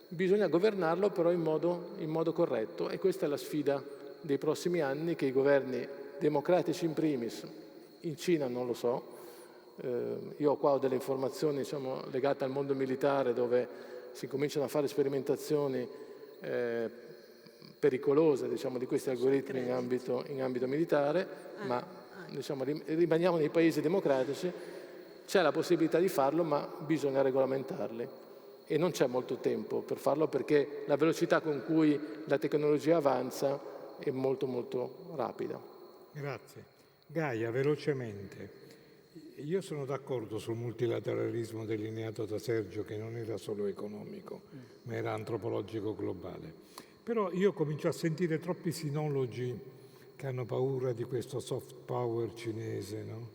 bisogna governarlo però in modo corretto e questa è la sfida dei prossimi anni che i governi democratici in primis, in Cina non lo so, io ho qua delle informazioni, diciamo, legate al mondo militare dove si cominciano a fare sperimentazioni pericolose, diciamo, di questi algoritmi in ambito militare, ma diciamo, rimaniamo nei paesi democratici, c'è la possibilità di farlo, ma bisogna regolamentarli e non c'è molto tempo per farlo perché la velocità con cui la tecnologia avanza è molto molto rapida. Grazie. Gaia, velocemente. Io sono d'accordo sul multilateralismo delineato da Sergio, che non era solo economico, ma era antropologico globale. Però io comincio a sentire troppi sinologi che hanno paura di questo soft power cinese, no?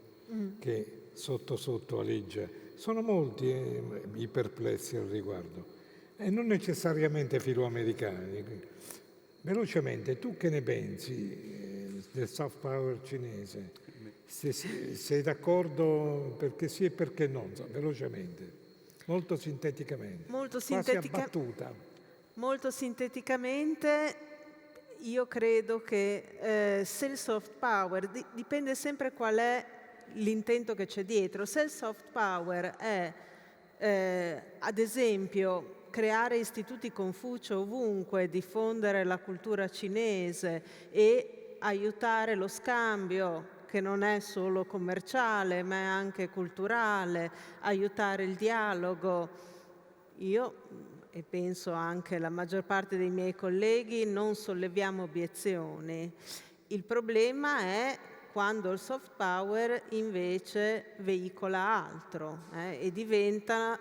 Che sotto aleggia. Sono molti i perplessi al riguardo e non necessariamente filoamericani. Velocemente, tu che ne pensi del soft power cinese? Sei d'accordo perché sì e perché no? Velocemente. Molto sinteticamente, quasi a battuta. Molto sinteticamente, io credo che se il soft power, dipende sempre qual è l'intento che c'è dietro. Se il soft power è, ad esempio, creare istituti Confucio ovunque, diffondere la cultura cinese e aiutare lo scambio, che non è solo commerciale ma è anche culturale, aiutare il dialogo, io e penso anche la maggior parte dei miei colleghi non solleviamo obiezioni. Il problema è quando il soft power invece veicola altro e diventa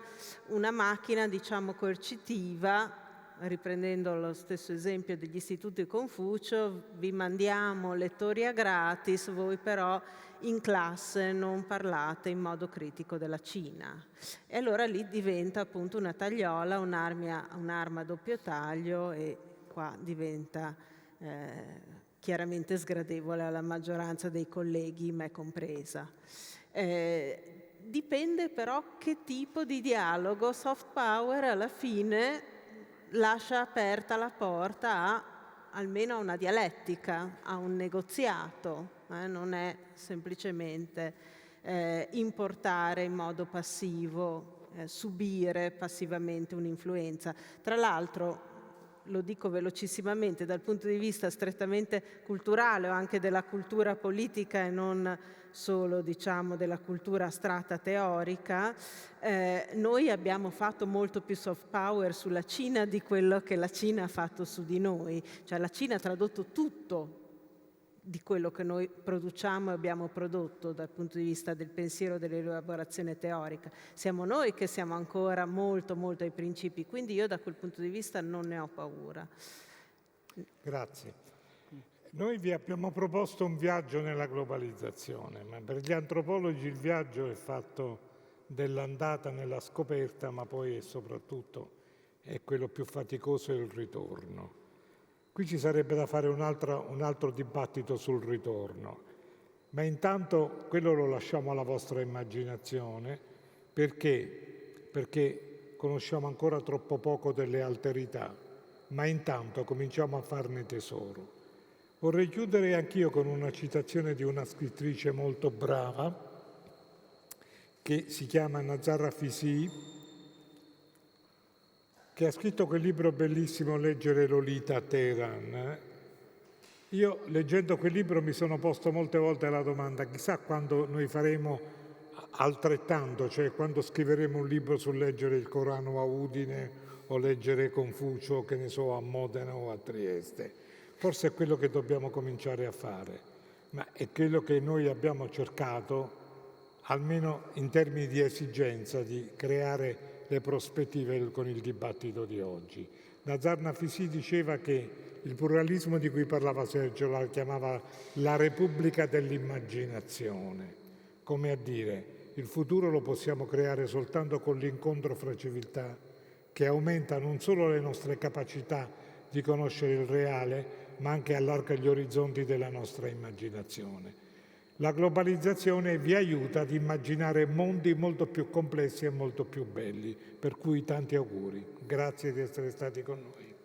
una macchina, diciamo, coercitiva. Riprendendo lo stesso esempio degli istituti Confucio, vi mandiamo lettori a gratis, voi però in classe non parlate in modo critico della Cina. E allora lì diventa appunto una tagliola, un'arma a doppio taglio, e qua diventa chiaramente sgradevole alla maggioranza dei colleghi, me compresa. Dipende però che tipo di dialogo. Soft power alla fine lascia aperta la porta almeno a una dialettica, a un negoziato, non è semplicemente importare in modo passivo, subire passivamente un'influenza. Tra l'altro, lo dico velocissimamente, dal punto di vista strettamente culturale o anche della cultura politica e non solo, diciamo, della cultura astratta teorica, noi abbiamo fatto molto più soft power sulla Cina di quello che la Cina ha fatto su di noi. Cioè la Cina ha tradotto tutto di quello che noi produciamo e abbiamo prodotto dal punto di vista del pensiero, dell'elaborazione teorica. Siamo noi che siamo ancora molto, molto ai principi, quindi io da quel punto di vista non ne ho paura. Grazie. Noi vi abbiamo proposto un viaggio nella globalizzazione, ma per gli antropologi il viaggio è fatto dell'andata nella scoperta, ma poi è soprattutto è quello più faticoso, è il ritorno. Qui ci sarebbe da fare un altro dibattito sul ritorno, ma intanto quello lo lasciamo alla vostra immaginazione, perché conosciamo ancora troppo poco delle alterità, ma intanto cominciamo a farne tesoro. Vorrei chiudere anch'io con una citazione di una scrittrice molto brava che si chiama Nazar Hafeezhi, che ha scritto quel libro bellissimo Leggere Lolita a Teheran. Io leggendo quel libro mi sono posto molte volte la domanda, chissà quando noi faremo altrettanto, cioè quando scriveremo un libro su leggere il Corano a Udine o leggere Confucio, che ne so, a Modena o a Trieste. Forse è quello che dobbiamo cominciare a fare, ma è quello che noi abbiamo cercato, almeno in termini di esigenza, di creare le prospettive con il dibattito di oggi. Nazar Hafeezhi diceva che il pluralismo di cui parlava Sergio la chiamava la Repubblica dell'immaginazione, come a dire, il futuro lo possiamo creare soltanto con l'incontro fra civiltà che aumenta non solo le nostre capacità di conoscere il reale, ma anche allarga gli orizzonti della nostra immaginazione. La globalizzazione vi aiuta ad immaginare mondi molto più complessi e molto più belli, per cui tanti auguri. Grazie di essere stati con noi.